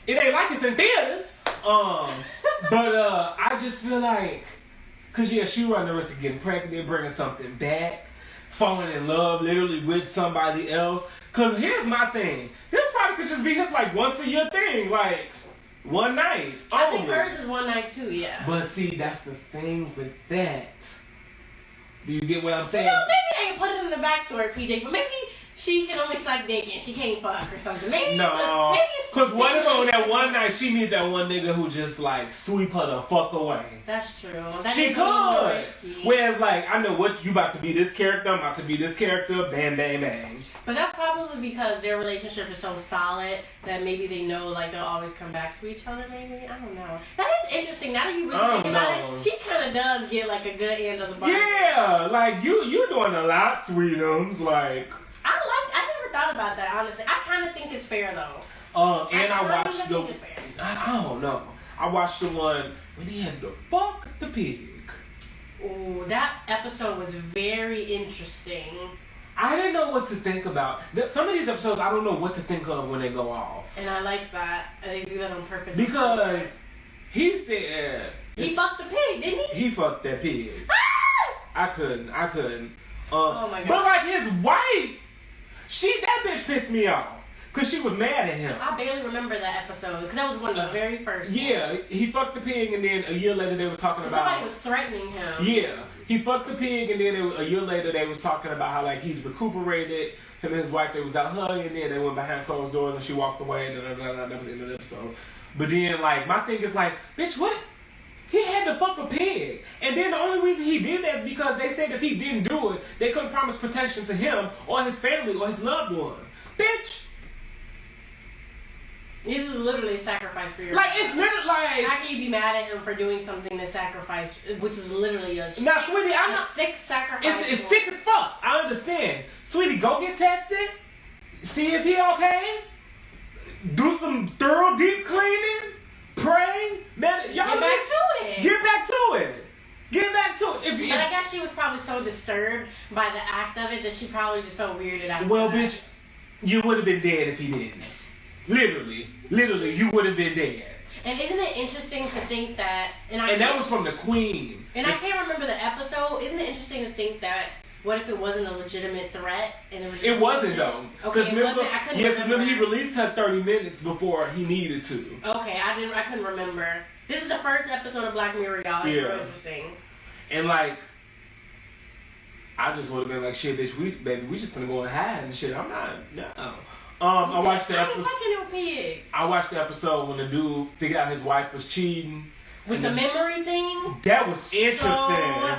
It ain't like it's in theaters. But I just feel like, cause yeah, she run the risk of getting pregnant, bringing something back, falling in love literally with somebody else. Cause here's my thing. This probably could just be just like once a year thing, like one night. I think hers is one night too, yeah. But see, that's the thing with that. Do you get what I'm saying? You know, maybe they ain't put it in the backstory, PJ, but maybe she can only suck dick and she can't fuck or something. Maybe no, because what if on that one night she meet that one nigga who just like sweep her the fuck away? That's true. She could. Whereas like I know what you about to be this character, I'm about to be this character, bang bang bang. But that's probably because their relationship is so solid that maybe they know like they'll always come back to each other. Maybe I don't know. That is interesting. Now that you really think about it, she kind of does get like a good end of the bargain. Yeah, like you're doing a lot, sweetums. Like I never thought about that honestly. I kind of think it's fair though. And I watched the. I don't know. I watched the one when he had to fuck the pig. Ooh, that episode was very interesting. I didn't know what to think about. Some of these episodes, I don't know what to think of when they go off. And I like that. They do that on purpose. Because he said... He fucked the pig, didn't he? He fucked that pig. I couldn't. Oh my God. But like his wife, that bitch pissed me off. Because she was mad at him. I barely remember that episode. Because that was one of the very first ones. Yeah, he fucked the pig and then a year later they were talking about... Somebody was threatening him. Yeah. He fucked the pig and then a year later they was talking about how like he's recuperated. Him and his wife, they was out hugging and then they went behind closed doors and she walked away. That was the end of the episode. But then like, my thing is like, bitch, what? He had to fuck a pig. And then the only reason he did that is because they said if he didn't do it, they couldn't promise protection to him or his family or his loved ones. Bitch. This is literally a sacrifice for your Like, it's literally like... How can you be mad at him for doing something to sacrifice, which was literally a now, sweetie, I'm not... sick sacrifice. It's sick as fuck. I understand. Sweetie, go get tested. See if he okay. Do some thorough deep cleaning. Pray. Man, y'all Get back to it. Get back to it. Get back to it. But I guess she was probably so disturbed by the act of it that she probably just felt weirded out. Well, bitch, you would have been dead if he didn't. Literally, you would have been dead. And isn't it interesting to think that... And that was from the Queen. And I can't remember the episode. Isn't it interesting to think that... What if it wasn't a legitimate threat? And it wasn't, though. Okay, it wasn't. I couldn't remember. Because he released her 30 minutes before he needed to. Okay, I couldn't remember. This is the first episode of Black Mirror, y'all. It's real interesting. And, like... I just would have been like, shit, bitch, we just gonna go and hide and shit. I'm not, no. I watched the episode. I watched the episode when the dude figured out his wife was cheating. With the memory thing? That was interesting. So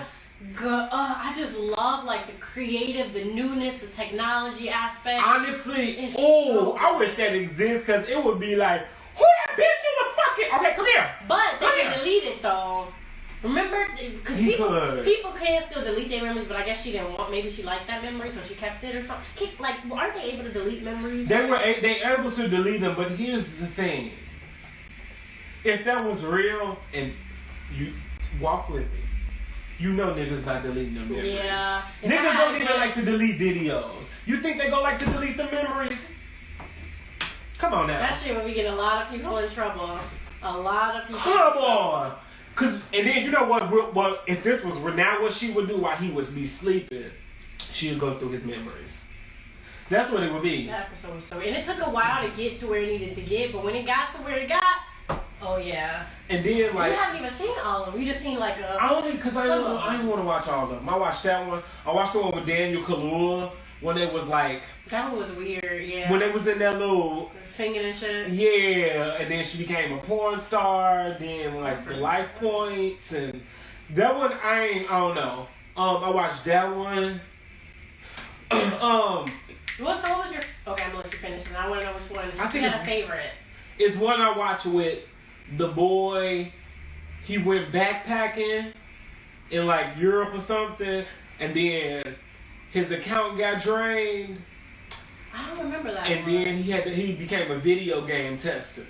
good. I just love, like, the creative, the newness, the technology aspect. Honestly, I wish that exists, because it would be like, who that bitch you was fucking? Okay, come here. But they can delete it, though. Remember, because people can still delete their memories, but I guess she didn't want. Maybe she liked that memory, so she kept it or something. Like, aren't they able to delete memories? They able to delete them, but here's the thing: if that was real, and you walk with me, you know niggas not deleting them memories. Yeah, niggas don't even like to delete videos. You think they gonna like to delete the memories? Come on now. That shit would be getting a lot of people in trouble. A lot of people. Come on. And then, you know what? Well, if this was now what she would do while he was be sleeping, she would go through his memories. That's what it would be. That episode was so... And it took a while to get to where it needed to get, but when it got to where it got, oh yeah. And then, like... You haven't even seen all of them. You just seen, like, only because I didn't want to watch all of them. I watched that one. I watched the one with Daniel Kaluuya when it was, like... That one was weird, yeah. When they was in that little... Singing and shit. Yeah, and then she became a porn star, then like the life points, and that one I don't know. I watched that one. What was your... Okay, I'm gonna let you finish, and I want to know which one. I think you had a favorite. It's one I watched with the boy. He went backpacking in like Europe or something, and then his account got drained. I don't remember that. And then he became a video game tester.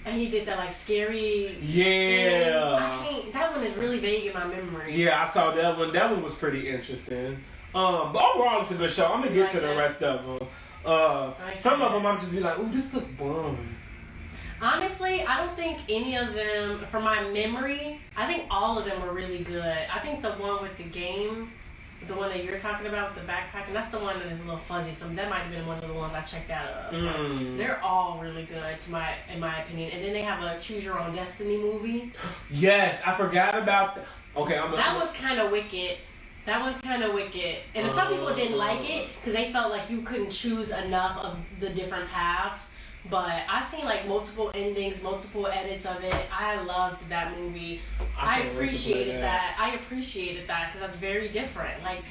And he did that like scary. Yeah. Thing. That one is really vague in my memory. Yeah, I saw that one. That one was pretty interesting. But overall, it's a good show. I'm gonna get to the rest of them. Some of them I'm just be like, ooh, this look boring. Honestly, I don't think any of them, from my memory, I think all of them were really good. I think the one with the game. The one that you're talking about with the backpack, and that's the one that is a little fuzzy. So that might have been one of the ones I checked out of. They're all really good, in my opinion. And then they have a Choose Your Own Destiny movie. Yes, I forgot about that. Okay, that one's kind of wicked. And some people didn't like it because they felt like you couldn't choose enough of the different paths. But I seen like multiple endings, multiple edits of it. I loved that movie. I appreciated that. Because that's very different. Like,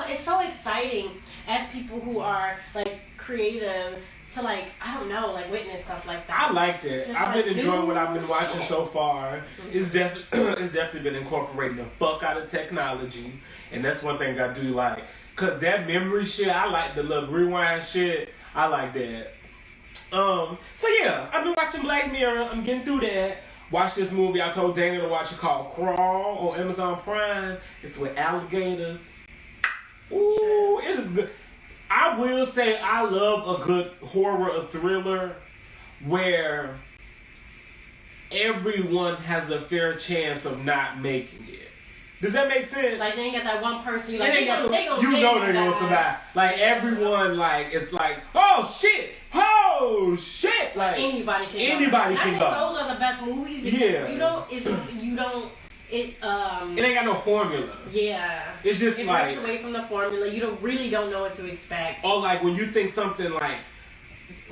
it's so exciting as people who are like creative to like, I don't know, like witness stuff like that. I liked it. I've been enjoying what I've been watching so far. It's definitely been incorporating the fuck out of technology, and that's one thing I do like. Cause that memory shit, I like the little rewind shit. I like that. So yeah, I've been watching Black Mirror. I'm getting through that. Watched this movie. I told Daniel to watch it called Crawl on Amazon Prime. It's with alligators. Ooh, it is good. I will say I love a good horror or thriller where everyone has a fair chance of not making it. Does that make sense? Like they ain't got that one person. Like they gonna survive. Like everyone, like it's like, oh shit. Like anybody can go. I think those are the best movies because it ain't got no formula. Yeah. It's just it like breaks away from the formula. You really don't know what to expect. Or like when you think something like,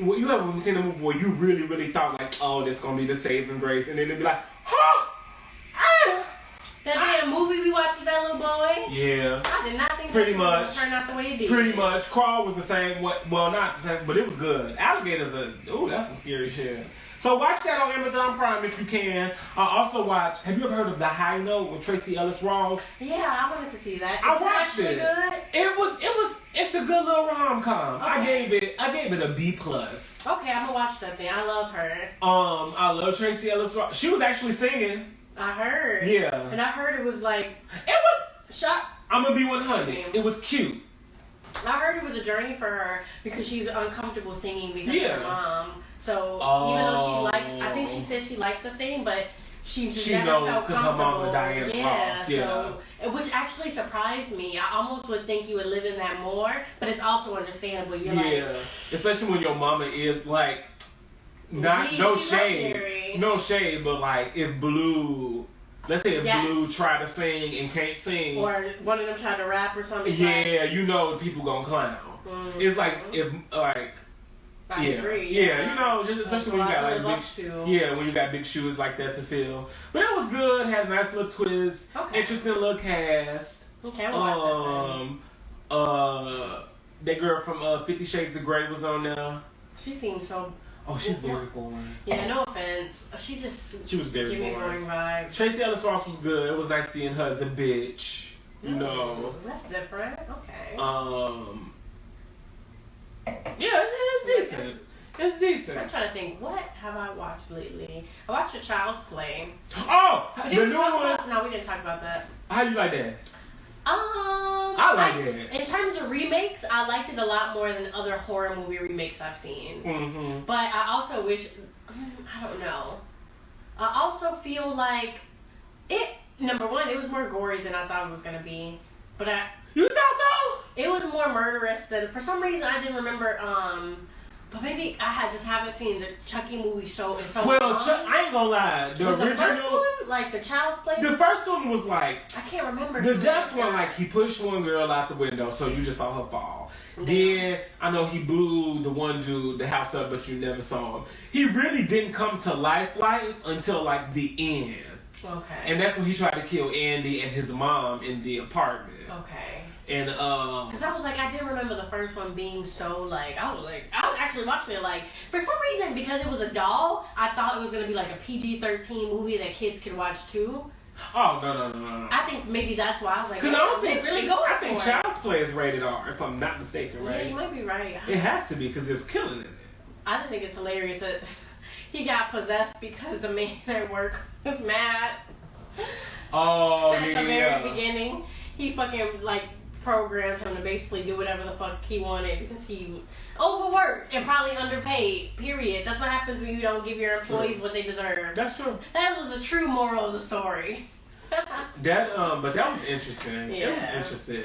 well, you ever seen a movie where you really, really thought like, oh, this gonna be the saving grace, and then it'd be like, that damn movie we watched with that little boy? Yeah. I did not think pretty that much was gonna turn out the way it did. Pretty much. Crawl was the same way. Well, not the same, but it was good. Alligators that's some scary shit. So watch that on Amazon Prime if you can. Also watch, have you ever heard of The High Note with Tracee Ellis Ross? Yeah, I wanted to see that. I watched it. Good? It's a good little rom-com. Okay. I gave it a B+. Okay, I'm gonna watch that thing. I love her. I love Tracee Ellis Ross. She was actually singing. I heard. Yeah. And I heard it was like... It was... Shot. I'm gonna be 100. It was cute. I heard it was a journey for her because she's uncomfortable singing because of her mom. So even though said she likes to sing, but she just she never knows felt because her comfortable. mama Diana Ross. Yeah. So, which actually surprised me. I almost would think you would live in that more, but it's also understandable. You're like, especially when your mama is like, no shade, but like if Blue. Let's say if Blue try to sing and can't sing, or one of them try to rap or something. Yeah, you know people gonna clown. Mm-hmm. It's like if like. I agree. Yeah, you know, just especially when you got like when you got big shoes like that to fill. But it was good. Had a nice little twist. Okay. Interesting little cast. Okay, I'm watching that. That girl from 50 Shades of Grey was on there. She seems so. Oh, she's very boring. Yeah, no offense. She was very boring. Give me boring vibes. Tracy Ellis Ross was good. It was nice seeing her as a bitch. You know. That's different. Okay. Yeah, it's decent. It's decent. I'm trying to think, what have I watched lately? I watched A Child's Play. Oh! The new one? No, we didn't talk about that. How you like that? I like it. In terms of remakes, I liked it a lot more than other horror movie remakes I've seen. Mm-hmm. But I also wish, I don't know. I also feel like number one, it was more gory than I thought it was going to be. But you thought so? It was more murderous than, for some reason I didn't remember, but maybe I haven't seen the Chucky movie so long. I ain't gonna lie. The original, first one, like the Child's Play. The first one was like I can't remember. The death one, like he pushed one girl out the window, so you just saw her fall. Then I know he blew the one dude the house up, but you never saw him. He really didn't come to life until like the end. Okay. And that's when he tried to kill Andy and his mom in the apartment. Okay. And because I was like, I didn't remember the first one being so like, I was actually watching it like, for some reason, because it was a doll, I thought it was gonna be like a PG-13 movie that kids could watch too. Oh no! I think maybe that's why I was like, because I don't think really go. I think Child's Play is rated R, if I'm not mistaken, right? Yeah, you might be right. It has to be because there's killing in it. I just think it's hilarious that he got possessed because the man at work was mad. Oh at the very beginning, he fucking like programmed him to basically do whatever the fuck he wanted because he overworked and probably underpaid. Period. That's what happens when you don't give your employees what they deserve. That's true. That was the true moral of the story. But that was interesting. Yeah. It was interesting.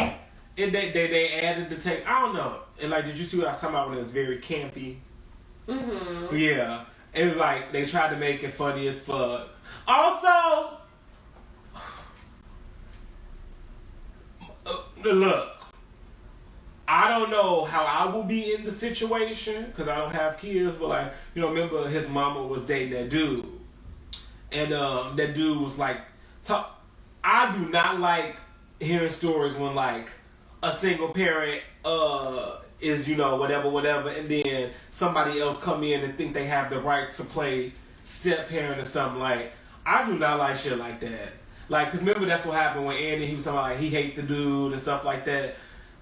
They added the take. I don't know. And like, did you see what I was talking about when it was very campy? Mm-hmm. Yeah. It was like they tried to make it funny as fuck. Also, look, I don't know how I will be in the situation because I don't have kids, but like, you know, remember his mama was dating that dude, and that dude was like, I do not like hearing stories when like a single parent is, you know, whatever, and then somebody else come in and think they have the right to play step parent or something. Like, I do not like shit like that. Like, cause remember that's what happened when Andy, he was talking about like he hate the dude and stuff like that.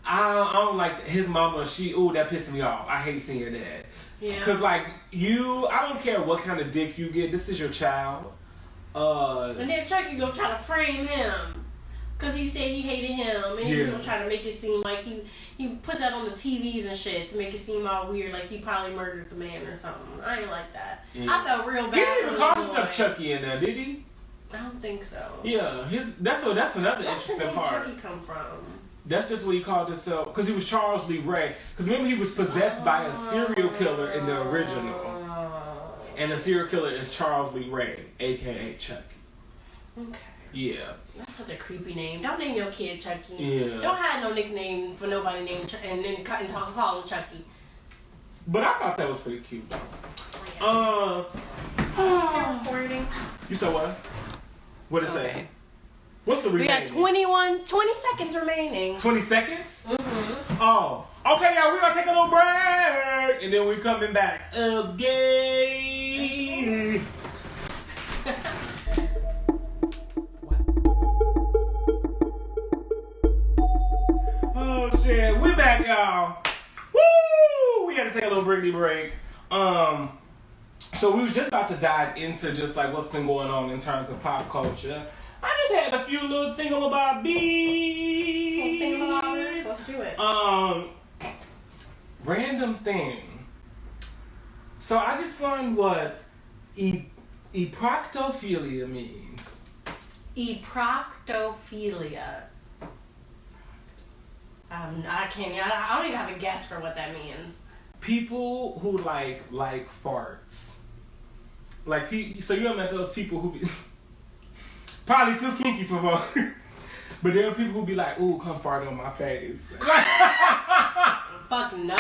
I don't like his mama. That pissed me off. I hate seeing that. Yeah. Cause like I don't care what kind of dick you get. This is your child. And then Chucky gonna try to frame him. Cause he said he hated him, and he was gonna try to make it seem like he put that on the TVs and shit to make it seem all weird, like he probably murdered the man or something. I ain't like that. Yeah. I felt real bad. He didn't even call himself Chucky in there, did he? I don't think so. Yeah, that's another interesting part. Where did Chucky come from? That's just what he called himself, because he was Charles Lee Ray. Because remember, he was possessed by a serial killer in the original, and the serial killer is Charles Lee Ray, aka Chucky. Okay. Yeah. That's such a creepy name. Don't name your kid Chucky. Yeah. Don't have no nickname for nobody named and then call him Chucky. But I thought that was pretty cute though. Still recording. You said what? What'd it say? What's the remaining? We got 20 seconds remaining. 20 seconds? Mm-hmm. Oh. Okay, y'all, we're gonna take a little break. And then we're coming back again. Oh shit, we back, y'all. Woo! We had to take a little break. So we was just about to dive into just like what's been going on in terms of pop culture. I just had a few little thingamabobbers. Let's do it. Random thing. So I just learned what eproctophilia means? Eproctophilia. I can't. I don't even have a guess for what that means. People who like farts. Like so you met those people who be probably too kinky for fart. But there are people who be like, ooh, come fart on my face. Fuck no.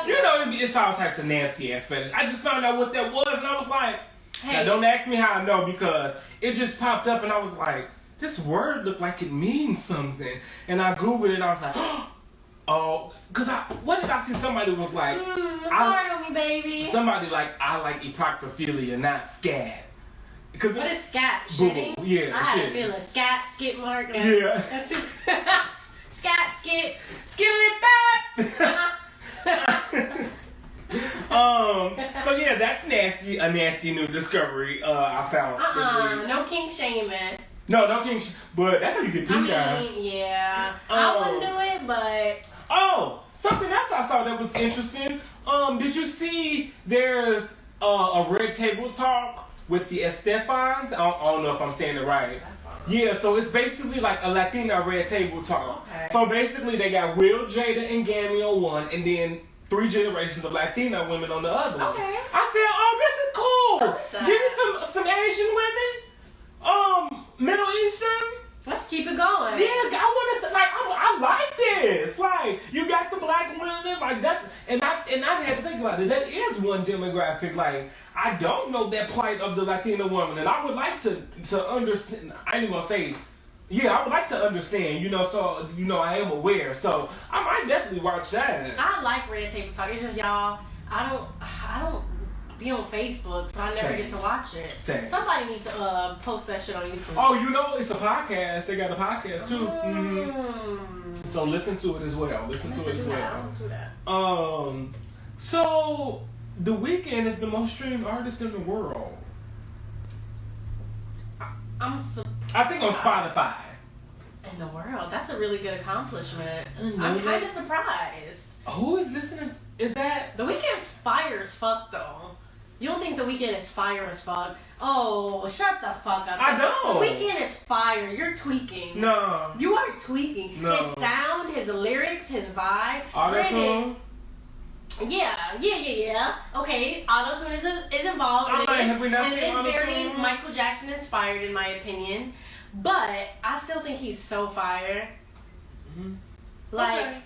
You know, it's all types of nasty ass fetish. I just found out what that was, and I was like, hey. Now don't ask me how I know, because it just popped up, and I was like, this word looked like it means something. And I Googled it, and I was like, oh, because what did I see? Somebody was like, fart on me, baby. Somebody like, I like eproctophilia, not scat. What is scat? Shitting? Yeah, I had a feeling. Scat, skit mark. Yeah. Scat, skit. Skillet back! So yeah, that's nasty. A nasty new discovery I found. No kink shaming. No kink but that's how you get pink eye. Yeah. I wouldn't do it, but something else I saw that was interesting. Did you see there's a Red Table Talk with the Estefans? I don't know if I'm saying it right. Yeah, so it's basically like a Latina Red Table Talk. Okay. So basically they got Will, Jada, and Gammy on one, and then 3 generations of Latina women on the other one. Okay. I said, this is cool. Like Give me some Asian women, Middle Eastern. Let's keep it going. Yeah, I want to say, like, I like this. Like, you got the black women, like that's, and I had to think about it. That is one demographic. Like, I don't know that plight of the Latina woman, and I would like to understand. I ain't gonna say, yeah, I would like to understand. So I am aware. So I might definitely watch that. I like Red Table Talk. It's just y'all. I don't be on Facebook, so I never get to watch it. Same. Somebody needs to post that shit on YouTube. Oh, it's a podcast. They got a podcast too. Mm-hmm. So listen to it as well. So The Weeknd is the most streamed artist in the world. I think on Spotify. In the world, that's a really good accomplishment. I'm kind of surprised. Who is listening? Is that The Weeknd's fire as fuck though? You don't think The Weeknd is fire as fuck? Oh, shut the fuck up. I don't. The Weeknd is fire. You're tweaking. No. You are tweaking. No. His sound, his lyrics, his vibe. Auto-tune? Yeah. Okay, auto-tune is involved. And it is very Michael Jackson inspired, in my opinion. But I still think he's so fire. Mm-hmm. Like, okay.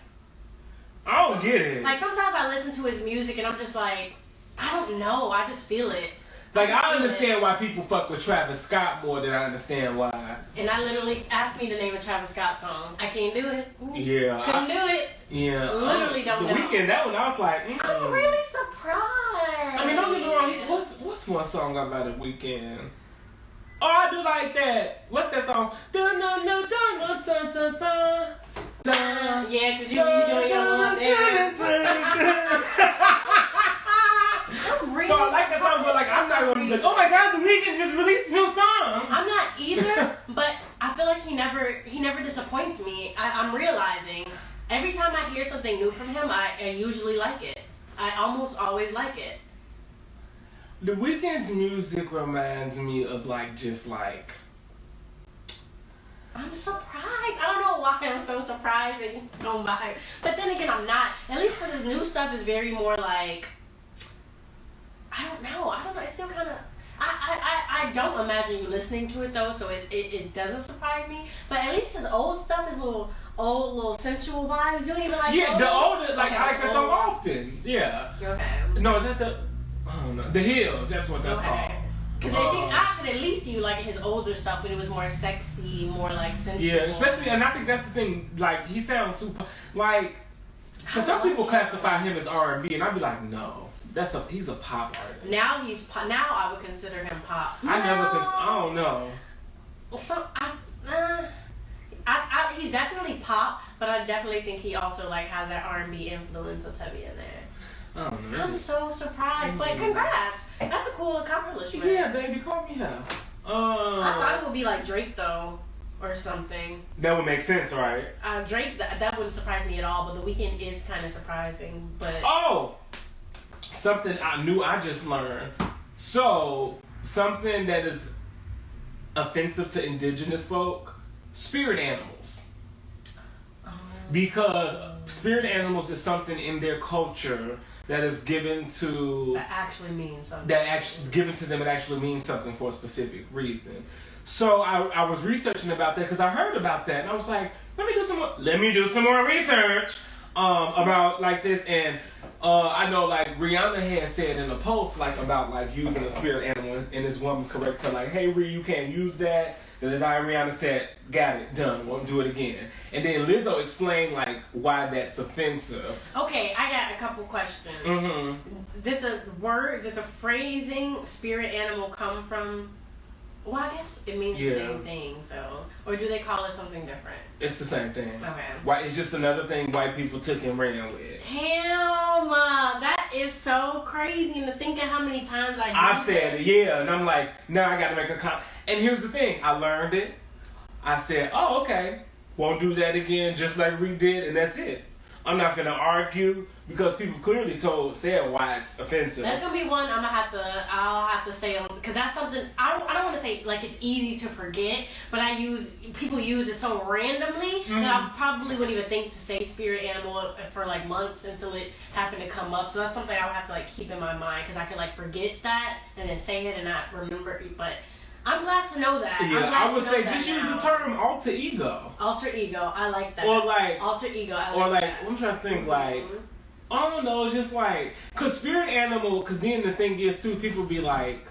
I don't get it. Like, sometimes I listen to his music and I'm just like, I don't know. I just feel it. Like, I understand why people fuck with Travis Scott more than I understand why. And I literally asked me to name a Travis Scott song. I can't do it. Yeah. Couldn't do it. Yeah. Literally don't know. The Weeknd, that one, I was like, I'm really surprised. I mean, don't get me wrong. What's one song about The Weeknd? Oh, I do like that. What's that song? Yeah, because you be doing your one there. So I like that song, but like I'm not gonna be like, oh my god, The Weeknd just released a new song. I'm not either, but I feel like he never disappoints me. I'm realizing every time I hear something new from him, I usually like it. I almost always like it. The Weeknd's music reminds me of just like. I'm surprised. I don't know why I'm so surprised that you don't buy it. But then again, I'm not. At least because his new stuff is very more like. I don't know. It's still kind of. I don't imagine you listening to it though, so it doesn't surprise me. But at least his old stuff is little sensual vibes. You don't even like. Yeah, the older I like the song old. often. Yeah. Okay. No, is that the? Oh no, The Hills. That's what that's called. Because I could at least see you like his older stuff when it was more sexy, more like sensual. Yeah, especially, and I think that's the thing. Like he sounds too like. Because some people classify him as R&B, and I'd be like, no, he's a pop artist. Now now I would consider him pop. I don't know. He's definitely pop, but I definitely think he also has that R&B influence that's heavy in there. I don't know. I'm so surprised, but congrats. That's a cool accomplishment. Yeah, baby, call me out. I thought it would be like Drake though, or something. That would make sense, right? Drake, that wouldn't surprise me at all. But The Weeknd is kind of surprising. But something I just learned. So, something that is offensive to indigenous folk, spirit animals. Because spirit animals is something in their culture that is given to... That actually means something. Given to them, it actually means something for a specific reason. So I was researching about that because I heard about that and I was like, let me do some more research about like this. And I know like Rihanna had said in a post like about like using a spirit animal, and this woman corrected her like, hey Ree, you can't use that. And then Rihanna said, got it, done, won't do it again. And then Lizzo explained like why that's offensive. Okay, I got a couple questions. Mm-hmm. Did the phrasing spirit animal come from... Well, I guess it means the same thing, so... Or do they call it something different? It's the same thing. Okay. It's just another thing white people took and ran with. Damn, that is so crazy. And to think of how many times I said it, yeah. And I'm like, now I gotta make a comment. And here's the thing, I learned it. I said, oh, okay. Won't do that again, just like we did, and that's it. I'm not gonna argue because people clearly said why it's offensive. That's gonna be one I'll have to stay on, because that's something I don't want to say like it's easy to forget, but people use it so randomly that I probably wouldn't even think to say spirit animal for like months until it happened to come up. So that's something I would have to like keep in my mind, because I can like forget that and then say it and not remember it. But I'm glad to know that. Yeah, I would say just use the term alter ego. Alter ego, I like that. Or like alter ego, I like or like that. I'm trying to think like I don't know, it's just like, cause spirit animal, cause then the thing is too, people be like,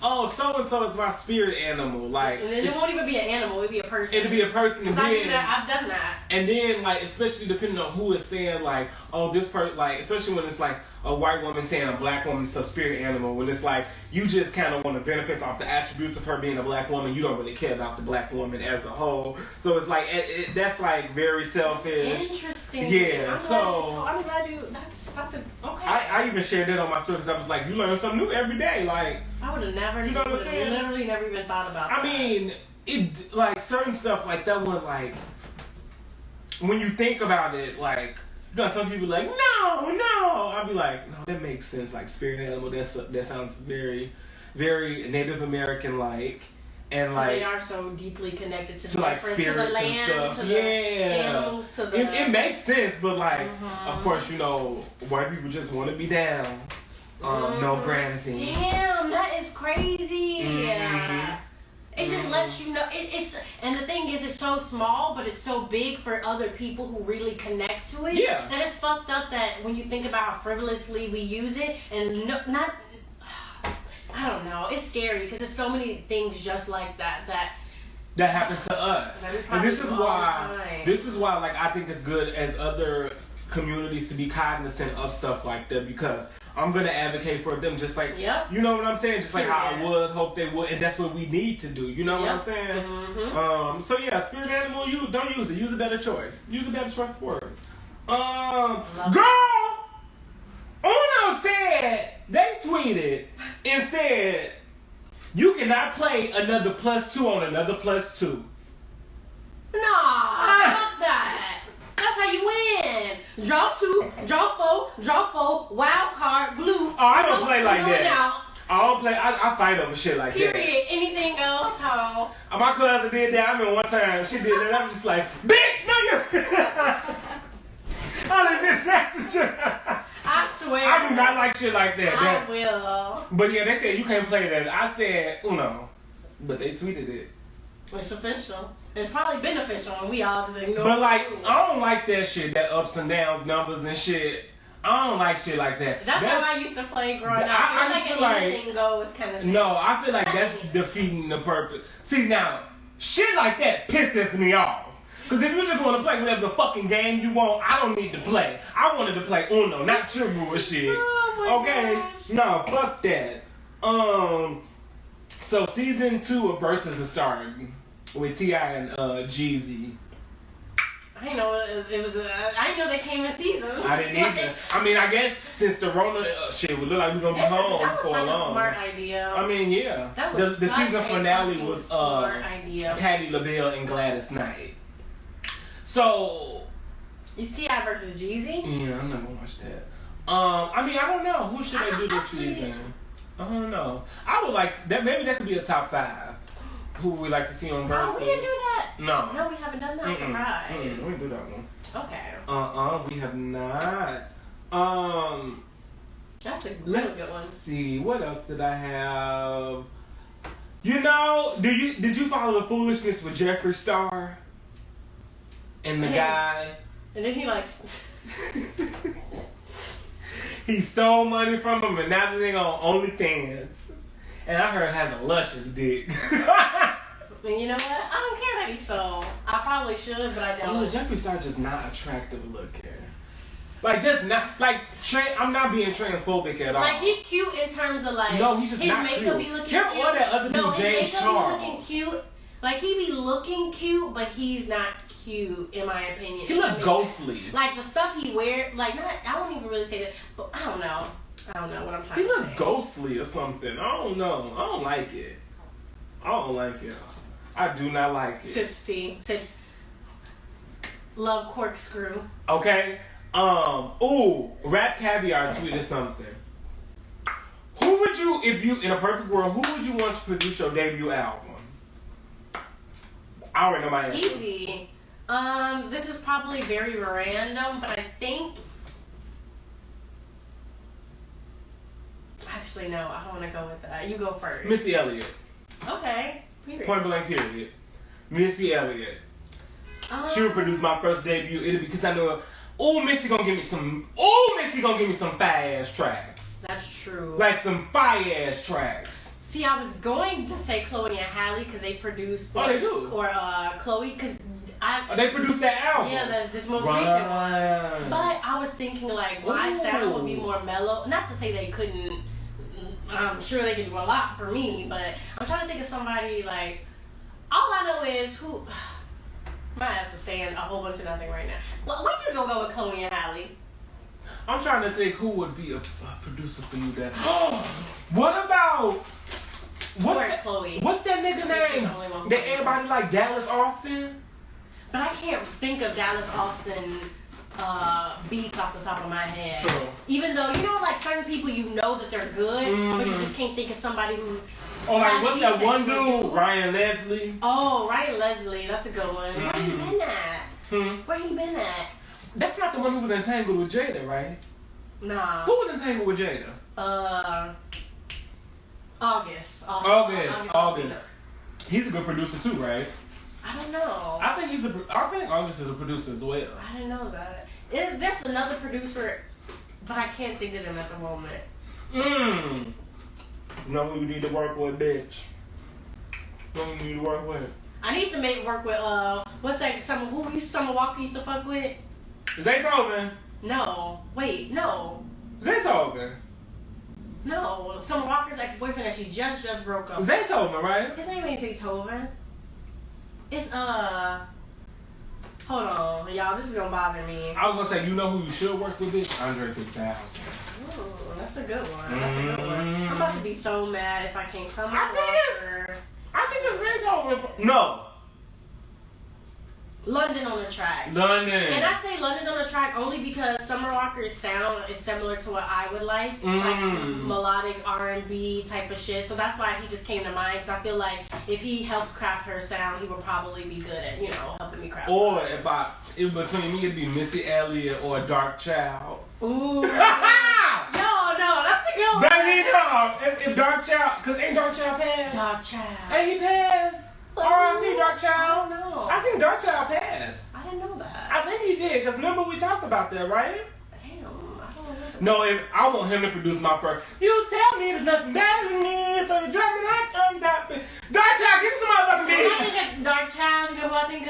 oh, so and so is my spirit animal, like, and then it won't even be an animal, it'd be a person. It'd be a person, and then I've done that. And then like, especially depending on who is saying like, oh, this person, like, especially when it's like a white woman saying a black woman is a spirit animal, when it's like you just kind of want the benefits off the attributes of her being a black woman, you don't really care about the black woman as a whole. So it's like that's like very selfish. Interesting. Yeah. I'm glad you. That's okay. I even shared that on my stories. I was like, you learn something new every day. Like, I would have never. You know what I'm saying? Literally never even thought about that. I mean, it like certain stuff like that one, like when you think about it, like. You know, some people like, no. I'll be like, no, that makes sense. Like spirit animal, that sounds very, very Native American like, and like they are so deeply connected to the like spirits to the land, and stuff. to the animals, to the. It makes sense, but like, of course, you know, white people just want to be down. No branding. Damn, that is crazy. It just lets you know it's, and the thing is, it's so small, but it's so big for other people who really connect to it. Yeah. That it's fucked up that when you think about how frivolously we use it, and not, I don't know, it's scary because there's so many things just like that happen to us. And this is why, like, I think it's good as other communities to be cognizant of stuff like that, because I'm gonna advocate for them, just like, you know what I'm saying, just like how I would hope they would, and that's what we need to do. You know what I'm saying? So yeah, spirit animal, you don't use it. Use a better choice. Use a better choice of words. Girl, Uno said they tweeted and said you cannot play another +2 on another +2. Nah, fuck that. That's how you win. Draw 2, draw 4, wild card, blue. Oh, I don't play like that. Out. I don't play. I fight over shit like that. Period. Anything else, ho? My cousin did that. I mean, one time she did that. I'm just like, bitch, no you. I did this sexy shit. I swear. I do not like shit like that. I will. But yeah, they said you can't play that. I said Uno, but they tweeted it. It's official. It's probably beneficial, and we all just ignore. But like, I don't like that shit. That ups and downs, numbers and shit. I don't like shit like that. That's how I used to play growing up. I just feel like anything goes kind of thing. No, I feel like that's defeating the purpose. See now, shit like that pisses me off. Cause if you just want to play whatever the fucking game you want, I don't need to play. I wanted to play Uno, not your bullshit. Oh my gosh. No, fuck that. So season 2 of Versus is starting with T.I. and Jeezy. I didn't know it was. I didn't know they came in seasons. I didn't either. I mean, I guess since the Rona shit would look like we're gonna be home for a long. That was such a smart idea. I mean, yeah. That was the season finale was smart idea. Patti LaBelle and Gladys Knight. So you see T.I. versus Jeezy? Yeah, I'm not gonna watch that. I mean, I don't know. Who should they do this season? I don't know. I would like that. Maybe that could be a top 5. Who would we like to see on Versus? Oh, we didn't do that. No. No, we haven't done that. I'm surprised. We didn't do that one. Okay. We have not. That's a really Let's good one. see. What else did I have? You know, did you follow the foolishness with Jeffree Star and the guy? And then he like. He stole money from him and now they're on OnlyFans. And I heard has a luscious dick. And you know what? I don't care that he stole. I probably should, but I don't. Oh, Jeffree Star just not attractive looking. Like just not like I'm not being transphobic at all. Like he cute in terms of like no, he's just his not makeup cute. be looking Him cute. or that other dude, no, James his makeup Charles. be looking cute. Like he be looking cute, but he's not cute in my opinion. He look ghostly. Like the stuff he wear, like not. I won't even really say that, but I don't know. I don't know what I'm trying He to say. look ghostly or something. I don't know. I don't like it. I don't like it. I do not like it. Sips tea. Sips. Love corkscrew. Okay. Rap Caviar tweeted something. Who would you, if you, in a perfect world, who would you want to produce your debut album? I already know my answer. Easy. This is probably very random, but I think. Actually, no, I don't want to go with that. You go first. Missy Elliott. Okay. Period. Point blank period. Missy Elliott. She would produce my first debut. It'll be because I know. Missy gonna give me some. Missy gonna give me some fire ass tracks. That's true. Like some fire ass tracks. See, I was going to say Chloe and Halle because they produced. Oh, they do. Or Chloe because they produced that album. Yeah, this most recent one. But I was thinking like my sound would be more mellow. Not to say they couldn't. I'm sure they could do a lot for me, but I'm trying to think of somebody like. All I know is who. My ass is saying a whole bunch of nothing right now. Well, we just gonna go with Chloe and Halle. I'm trying to think who would be a producer for you that. What about? Chloe. What's that nigga name? That everybody like Dallas Austin. But I can't think of Dallas Austin beats off the top of my head. True. Even though you know, like certain people, you know that they're good, but you just can't think of somebody who. Oh, like what's that one dude? Ryan Leslie. Oh, Ryan Leslie, that's a good one. Where he been at? Where he been at? That's not the one who was entangled with Jada, right? Nah. Who was entangled with Jada? August. He's a good producer too, right? I don't know. I think August is a producer as well. I didn't know that. There's another producer, but I can't think of them at the moment. You know who you need to work with, bitch? Who you need to work with? I need to work with what's that? Summer Walker used to fuck with? Zaytoven. No. Wait, no. Zaytoven. No. Summer Walker's ex-boyfriend that she just broke up. Zaytoven, right? His name ain't Zaytoven. It's hold on, y'all. This is gonna bother me. I was gonna say, you know who you should work with, bitch? Andre 3000. Ooh, that's a good one. That's a good one. I'm about to be so mad if I can't Summer Walker. I think it's Zaytoven. No. London on the track. London. And I say London on the track only because Summer Walker's sound is similar to what I would like melodic R&B type of shit. So that's why he just came to mind. Because I feel like if he helped craft her sound, he would probably be good at helping me craft. Or if between me, it'd be Missy Elliott or Dark Child. Ooh. No, that's a good one. Baby, no. If Dark Child, cause ain't Dark Child passed? Dark Child. Ain't he passed? R.I.P. Dark Child. No. I think Dark Child passed. I didn't know that. I think he did, because remember we talked about that, right? Damn, I don't remember. No, I want him to produce my first. You tell me there's nothing better than me, so you drop me like I'm topping. Dark Child, give me some motherfucking When I beat. think of Dark Child, you know who I think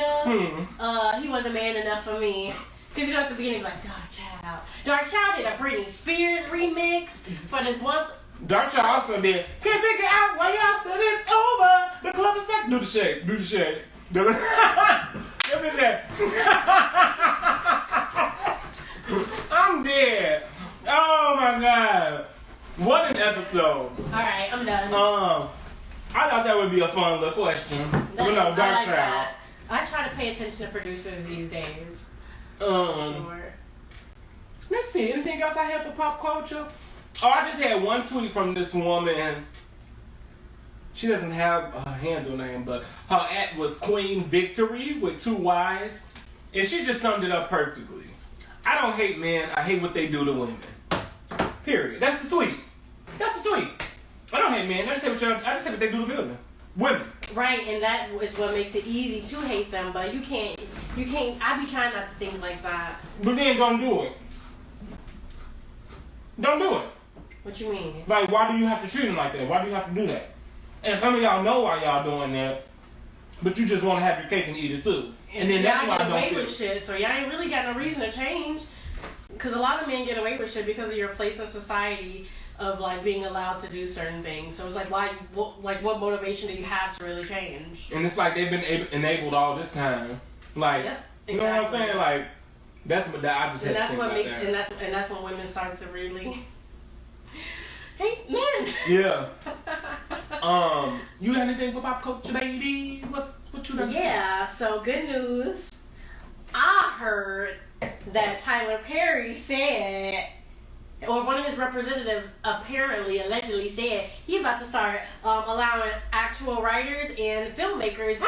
of? He wasn't man enough for me. Because at the beginning, like, Dark Child. Dark Child did a Britney Spears remix for this once. Dark Child also did. Can't figure out why y'all said it's over. The club is back. Do the shake. Give me that. I'm dead. Oh my god. What an episode. Alright, I'm done. I thought that would be a fun little question. But no, Dark like Child. that. I try to pay attention to producers these days. Let's see. Anything else I have for pop culture? Oh, I just had one tweet from this woman. She doesn't have a handle name, but her @ was Queen Victory with 2 Y's. And she just summed it up perfectly. I don't hate men. I hate what they do to women. Period. That's the tweet. That's the tweet. I don't hate men. I just hate what they do to women. Women. Right, and that is what makes it easy to hate them, but you can't, I be trying not to think like that. But then don't do it. Don't do it. What you mean? Like, why do you have to treat them like that? Why do you have to do that? And some of y'all know why y'all doing that, but you just want to have your cake and eat it too. And then that's why I get don't away feel. with shit, so y'all ain't really got no reason to change. Because a lot of men get away with shit because of your place in society of like being allowed to do certain things. So it's like, what motivation do you have to really change? And it's like they've been enabled all this time. Like, yep, exactly. You know what I'm saying? Like, that's what I just. And had that's to what think makes, about and that's when women start to really hate men. Yeah. You got anything for pop culture, lady? What you done? Yeah. So good news. I heard that Tyler Perry said, or one of his representatives allegedly said, he about to start allowing actual writers and filmmakers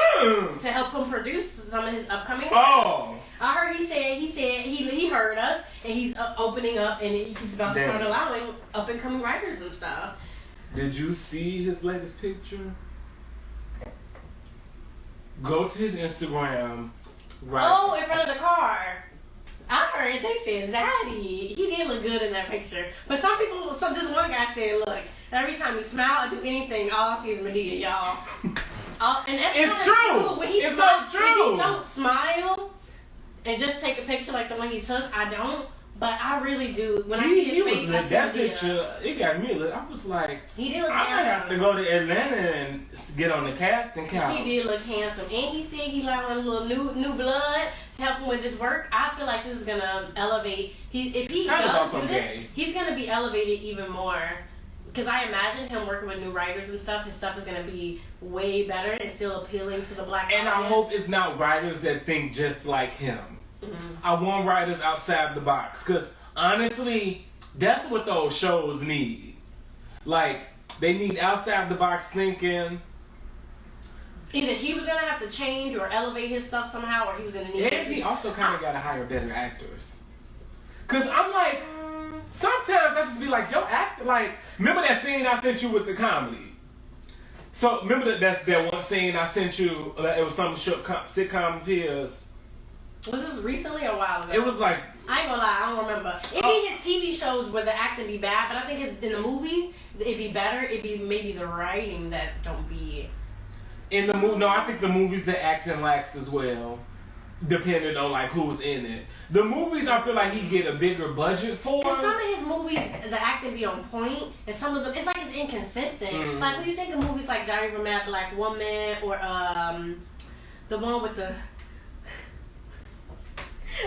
to help him produce some of his upcoming work. Oh. I heard he said he heard us, and he's opening up, and he's about to start allowing up and coming writers and stuff. Did you see his latest picture? Go to his Instagram. Right. Oh, in front of the car. I heard they said Zaddy. He did look good in that picture. But this one guy said, look, every time he smile or do anything, all I see is Medea, y'all. And that's it's true. When he it's not true. If he don't smile and just take a picture like the one he took, I don't. But I really do. When I see his face, I see that Medea. picture, it got me. I was like, he did look I might have to handsome. go to Atlanta and get on the casting couch. He did look handsome. And he said he allowing a little new blood to help him with his work. I feel like this is going to elevate. If he does do this, he's going to be elevated even more. Because I imagine him working with new writers and stuff, his stuff is going to be way better and still appealing to the black audience. And I hope it's not writers that think just like him. Mm-hmm. I want writers outside the box. Because honestly, that's what those shows need. Like, they need outside the box thinking. Either he was going to have to change or elevate his stuff somehow, or he was going to need And he also kind of got to hire better actors. Because I'm like, sometimes I just be like, yo, actor, like, remember that scene I sent you with the comedy? So, remember that one scene I sent you, it was some sitcom of his. Was this recently or a while ago? It was like, I ain't gonna lie, I don't remember. It'd be his TV shows where the acting be bad, but I think in the movies, it'd be better. It'd be maybe the writing that don't be. In the movie, no, I think the movies the acting lacks as well, depending on like who's in it. The movies, I feel like he get a bigger budget for. And some of his movies, the acting be on point, and some of them, it's like it's inconsistent. Mm-hmm. Like when you think of movies like Diary of a Mad Black Woman or the one with the.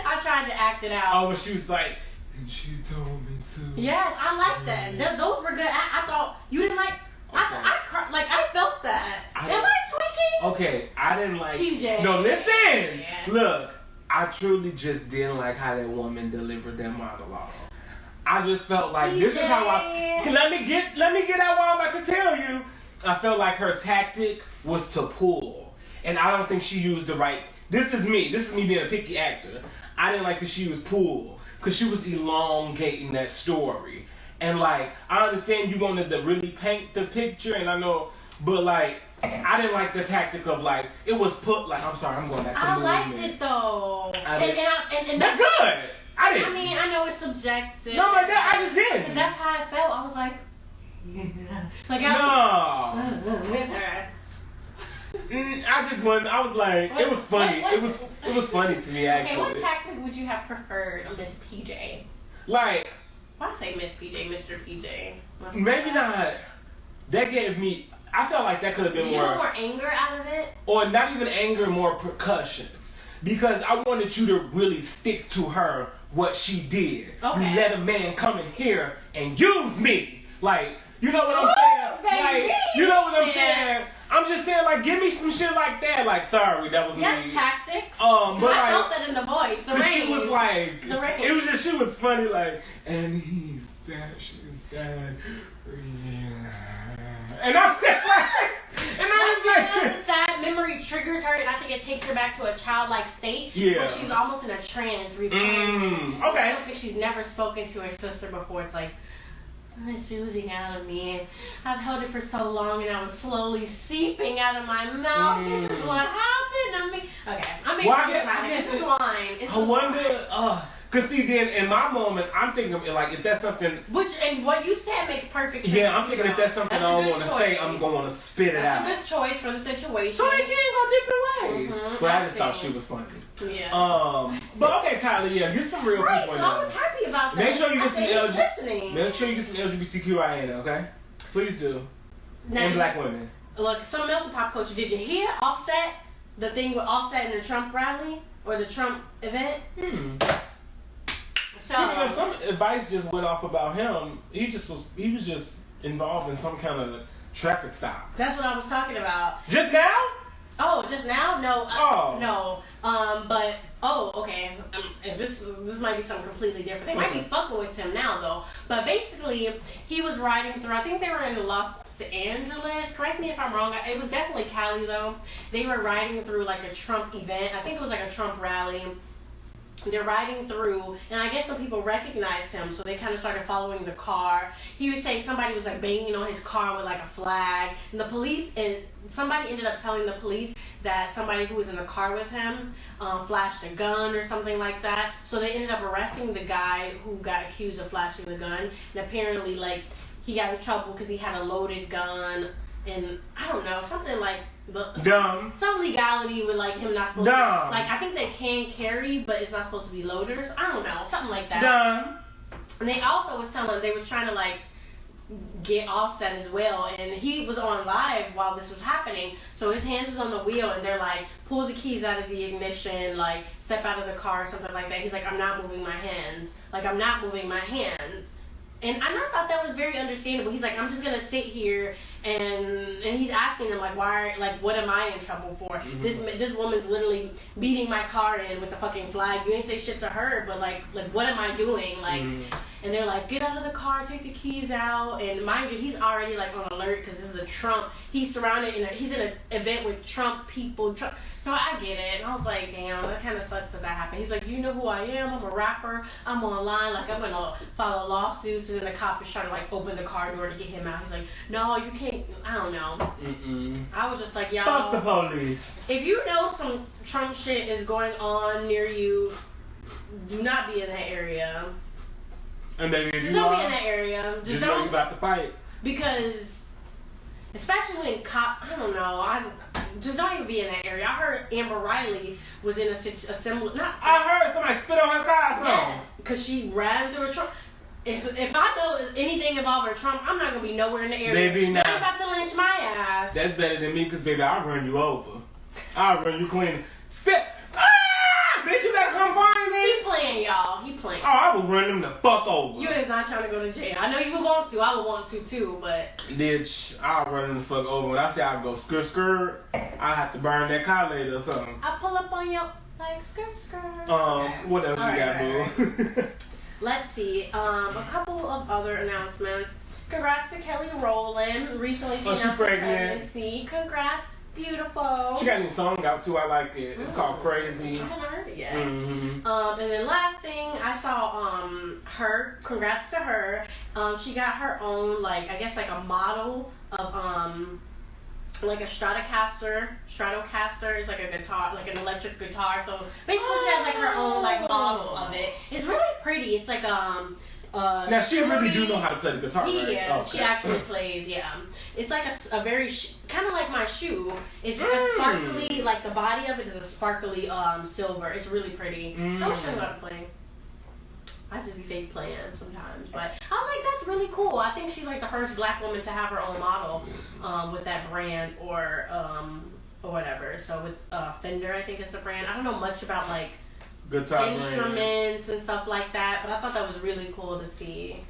I tried to act it out. Oh, but she was like, and she told me to. Yes, I like that. Those were good. I thought you didn't like. I felt that. Am I tweaking? Okay, I didn't like. PJ. No, listen. Yeah. Look, I truly just didn't like how that woman delivered that monologue. I just felt like this is how I. Let me get out what I'm about to tell you. I felt like her tactic was to pull, and I don't think she used the right. This is me being a picky actor. I didn't like that she was pulled because she was elongating that story. And like, I understand you wanted to really paint the picture, and I know, but like, I didn't like the tactic of like, it was put like, I'm sorry, I'm going back to the movie. I liked it though. And that's good. I mean, I know it's subjective. No, like that, I just did. Because that's how I felt. I was like, with her. I was like, it was funny. It was funny to me actually. Okay, what tactic would you have preferred, Miss PJ? Like, why say Miss PJ, Mr. PJ? Maybe not. That gave me. I felt like that could have been more. Did you want more anger out of it? Or not even anger, more percussion. Because I wanted you to really stick to her what she did. Okay. You let a man come in here and use me. Like, you know what I'm saying? Like, you know what I'm saying? I'm just saying, like, give me some shit like that. Like, sorry, that was me. Yes, tactics. But I like, felt that in the voice. The range. She was like, the range. It was just, she was funny, like, and he's dashing And I was like, the sad memory triggers her, and I think it takes her back to a childlike state. Yeah. Where she's almost in a trance, replaying okay. something she's never spoken to her sister before. It's like, it's oozing out of me. I've held it for so long, and I was slowly seeping out of my mouth. This is what happened to me. Okay, I'm making this is wine. It's wonder. Cause see, then in my moment, I'm thinking like if that's something. And what you said makes perfect sense. Yeah, I'm thinking if that's something I don't want to say, I'm going to spit it out. That's a good choice for the situation. So it can go different ways. Mm-hmm. But I just thought she was funny. Yeah. But okay, Tyler. Yeah, get some real people. So I was happy about that. Make sure you get some listening. Make sure you get some LGBTQIA, okay? Please do. Now, and black women. Look, something else in pop culture. Did you hear Offset? The thing with Offset in the Trump rally or the Trump event? So some advice just went off about him. He was just involved in some kind of traffic stop. That's what I was talking about. Just now? Oh, just now? No. No. Okay. This might be something completely different. They might be fucking with him now though. But basically, he was riding through. I think they were in Los Angeles. Correct me if I'm wrong. It was definitely Cali though. They were riding through like a Trump event. I think it was like a Trump rally. They're riding through, and I guess some people recognized him, so they kind of started following the car. He was saying somebody was like banging on his car with like a flag, and the police, and somebody ended up telling the police that somebody who was in the car with him flashed a gun or something like that. So they ended up arresting the guy who got accused of flashing the gun, and apparently like he got in trouble because he had a loaded gun, and I don't know, something like some legality with like him not supposed to, like I think they can carry but it's not supposed to be loaders. I don't know, something like that. And they also was telling they was trying to like get Offset as well, and he was on live while this was happening, so his hands was on the wheel and they're like pull the keys out of the ignition, like step out of the car or something like that. He's like, I'm not moving my hands, and I thought that was very understandable. He's like, I'm just gonna sit here, and he's asking them like, why, like, what am I in trouble for? This woman's literally beating my car in with the fucking flag. You ain't say shit to her, but like what am I doing? Like, and they're like, get out of the car, take the keys out, and mind you, he's already like on alert because this is a Trump. He's surrounded he's in an event with Trump people. So I get it, and I was like, damn, that kind of sucks that happened. He's like, do you know who I am? I'm a rapper. I'm online. Like I'm gonna file a lawsuit. So then the cop is trying to like open the car door to get him out. He's like, no, you can't. I don't know. I was just like, y'all. Fuck the police. If you know some Trump shit is going on near you, do not be in that area. And maybe if just don't be in that area. Just know you about to fight. Because, especially when I don't know. Just don't even be in that area. I heard Amber Riley was in a similar. I heard somebody spit on her thighs. Yes, because she ran through a Trump. If I know anything involving Trump, I'm not gonna be nowhere in the area. Baby, not. They're about to lynch my ass. That's better than me, cause baby, I'll run you over. I'll run you clean. Sit. Bitch, you better come find me. He playing, y'all. He playing. Oh, I will run them the fuck over. You is not trying to go to jail. I know you would want to. I would want to too, but. Bitch, I'll run them the fuck over. When I say I'll go skirt, I have to burn that car later or something. I pull up on you like skirt. What else you got, boo? Let's see. A couple of other announcements. Congrats to Kelly Rowland. Recently she announced her pregnancy. Congrats. Beautiful. She got a new song out too. I like it. It's called Crazy. I haven't heard it yet. And then last thing I saw her. Congrats to her. She got her own I guess a model of like a Stratocaster is like a guitar, like an electric guitar. So basically she has her own model of it. It's really pretty. It's like now she really do know how to play the guitar, right? Yeah, okay. She actually plays. Yeah, it's like a very kind of like my shoe. It's a sparkly, like the body of it is a sparkly silver. It's really pretty. I wish I knew how to play. I just be fake playing sometimes, but I was like, that's really cool. I think she's like the first black woman to have her own model with that brand or whatever. So with Fender, I think is the brand. I don't know much about guitar instruments and stuff like that, but I thought that was really cool to see.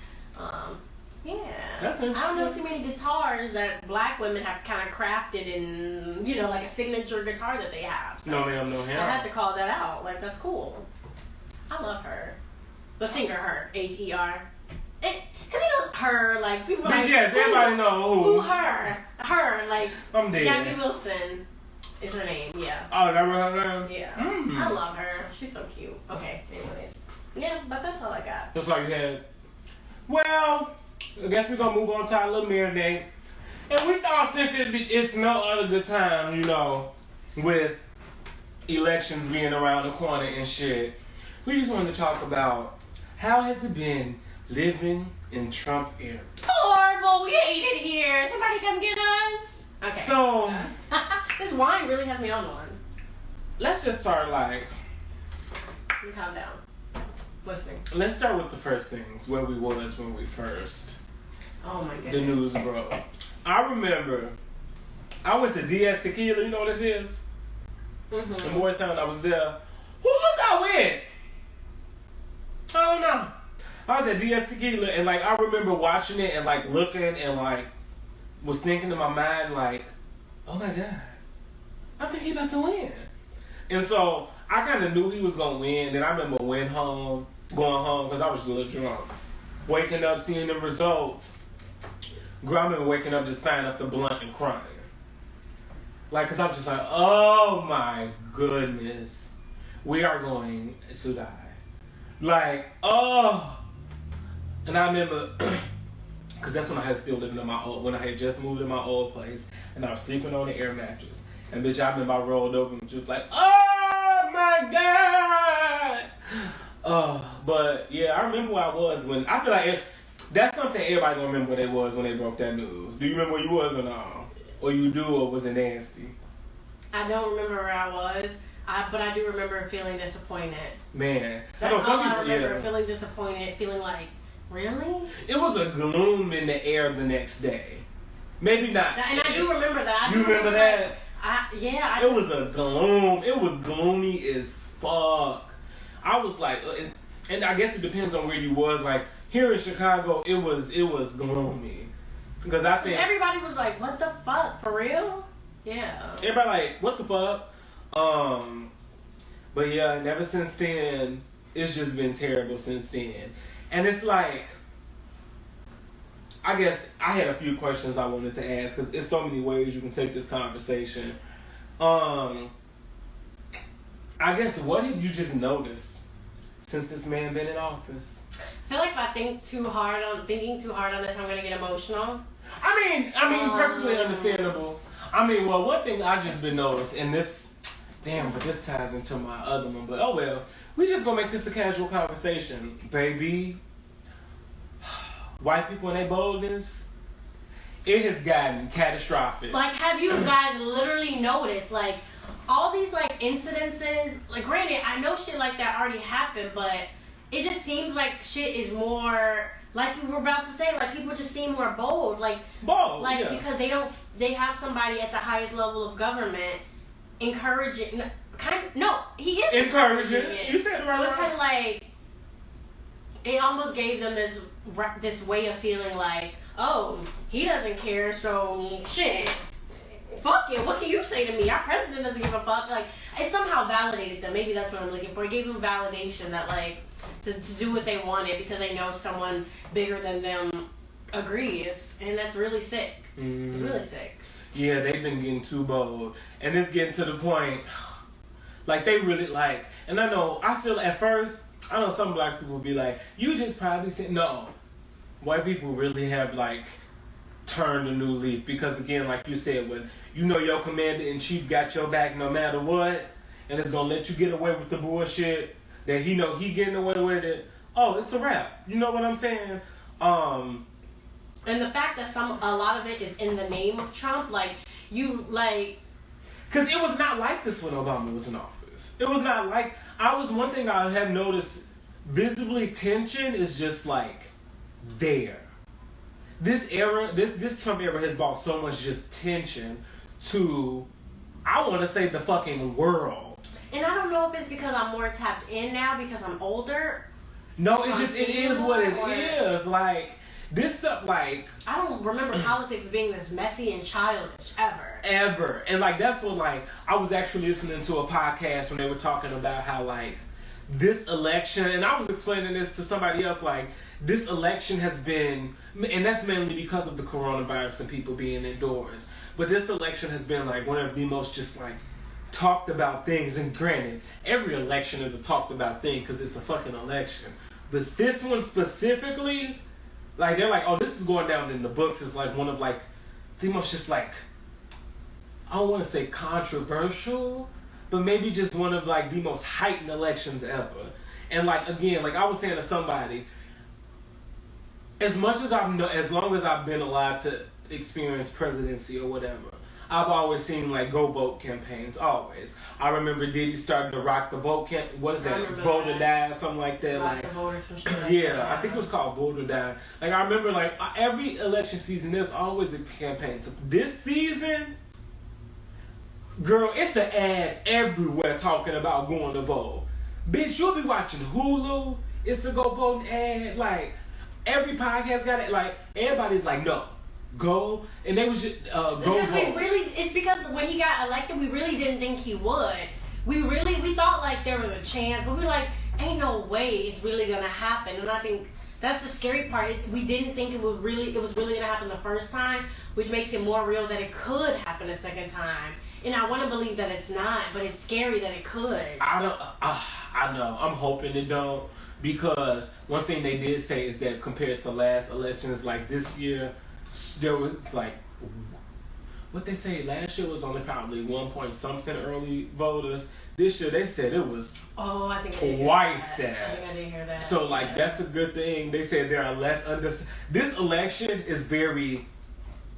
Yeah, that's interesting. I don't know too many guitars that black women have kind of crafted in, like a signature guitar that they have. So no ma'am, no I had to call that out. That's cool. I love her. The singer, her, H-E-R. Because Cause you know her, like people. Bitch, like, yes, everybody know who her, like I'm dead. Gabby Wilson is her name. Yeah. Oh, that was her name? Yeah. Mm. I love her. She's so cute. Okay. Anyways. Yeah, but that's all I got. That's all you had. Well, I guess we're gonna move on to our little marinade. And we thought since it's no other good time, you know, with elections being around the corner and shit, we just wanted to talk about how has it been living in Trump era. Horrible. We hate it here. Somebody come get us. Okay. So this wine really has me on one. let's just start like. You calm down. Listening. Let's start with the first things, where we was when we first. Oh my goodness. The news broke. I remember I went to DS Tequila, you know what this is? Mm-hmm. In Morristown, I was there. Who was I with? I don't know. I was at DS Tequila and like I remember watching it and like looking and like was thinking in my mind like, oh my God, I think he about to win. And so I kind of knew he was gonna win. And I remember going home because I was a little drunk, waking up seeing the results. Girl, I remember waking up just finding up the blunt and crying. Like, cause I was just like, oh my goodness, we are going to die. Like, oh. And I remember, cause that's when I had still living in my old, when I had just moved to my old place, and I was sleeping on the air mattress. And bitch, I remember I rolled over and was just like, oh my God. But yeah, I remember where I was when, I feel like that's something everybody gonna remember where they was when they broke that news. Do you remember where you was or no? Or you do, or was it nasty? I don't remember where I was, but I do remember feeling disappointed. Man. That's all I remember, feeling disappointed, feeling like, really? It was a gloom in the air the next day. Maybe not. And I do remember that. You remember that? It was a gloom. It was gloomy as fuck. I was like, and I guess it depends on where you was. Like here in Chicago, it was gloomy because I think everybody was like, "What the fuck, for real?" Yeah. Everybody like, "What the fuck?" But yeah, and ever since then, it's just been terrible since then. And it's like, I guess I had a few questions I wanted to ask because there's so many ways you can take this conversation. I guess what did you just notice since this man been in office? I feel like if I thinking too hard on this, I'm gonna get emotional. I mean, perfectly understandable. I mean, well, one thing I just been noticed, and this, damn, but this ties into my other one. But oh well, we just gonna make this a casual conversation, baby. White people and their boldness, it has gotten catastrophic. Like, have you guys literally noticed, like, all these, like, incidences, like, granted, I know shit like that already happened, but it just seems like shit is more, like you were about to say, like, people just seem more bold, yeah. Because they have somebody at the highest level of government encouraging, he is encouraging it. You said it right. So it's kind of like, it almost gave them this way of feeling like, oh, he doesn't care, so shit. Fuck it, what can you say to me? Our president doesn't give a fuck. Like, it somehow validated them. Maybe that's what I'm looking for. It gave them validation that, like, to do what they wanted because they know someone bigger than them agrees. And that's really sick. It's really sick. Yeah, they've been getting too bold. And it's getting to the point, like, they really, like, and I feel at first, I know some black people will be like, you just probably said, no. White people really have, like, turned a new leaf. Because, again, like you said, when you know your commander-in-chief got your back no matter what, and it's going to let you get away with the bullshit that he know he getting away with it, oh, it's a wrap. You know what I'm saying? And the fact that a lot of it is in the name of Trump, because it was not like this when Obama was in office. It was not like, one thing I have noticed, visibly tension is just like there. This era, this Trump era has brought so much just tension to, I want to say, the fucking world. And I don't know if it's because I'm more tapped in now because I'm older. No, it is what it is. Like, this stuff, like, I don't remember politics being this messy and childish ever. And like, that's what, like, I was actually listening to a podcast when they were talking about how, like, this election, and I was explaining this to somebody else, like, this election has been, and that's mainly because of the coronavirus and people being indoors, but this election has been, like, one of the most just, like, talked about things. And granted, every election is a talked about thing because it's a fucking election. But this one specifically, like, they're like, oh, this is going down in the books as, like, one of, like, the most just, like, I don't want to say controversial, but maybe just one of, like, the most heightened elections ever. And, like, again, like I was saying to somebody, as long as I've been alive to experience presidency or whatever, I've always seen, like, go vote campaigns, always. I remember Diddy starting to rock the vote what is that? Vote or Die, something like that. Rock like the vote or some shit like yeah, that. I think it was called Vote or Die. Like, I remember, like, every election season, there's always a campaign. So this season, girl, it's an ad everywhere talking about going to vote. Bitch, you'll be watching Hulu. It's a go vote ad. Like, every podcast got it. Like, everybody's like, no, go. And they was just go vote. It's because when he got elected, we really didn't think he would. We thought, like, there was a chance, but we were like, ain't no way it's really gonna happen. And I think that's the scary part. We didn't think it was really gonna happen the first time, which makes it more real that it could happen a second time. And I want to believe that it's not, but it's scary that it could. I know. I'm hoping it don't, because one thing they did say is that compared to last elections, like this year, there was, like, what they say last year was only probably 1 point something early voters. This year they said it was I think twice that. that. I think I did hear that. So, like, that's a good thing. They said there are less this election is very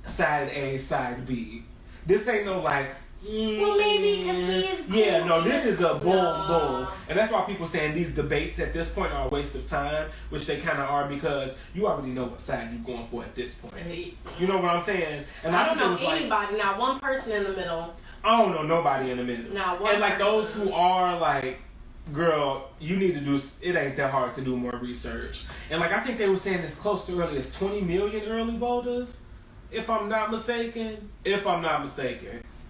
side A, side B. This ain't no, like, well, maybe because he is cool. yeah, no, this is a boom. And that's why people saying these debates at this point are a waste of time, which they kind of are, because you already know what side you're going for at this point. You know what I'm saying? And I don't know anybody, not one person in the middle. I don't know nobody in the middle. Not one And, like, person. those who are, like, girl, you need to do, it ain't that hard to do more research. And, like, I think they were saying as close to early as 20 million early voters, if I'm not mistaken.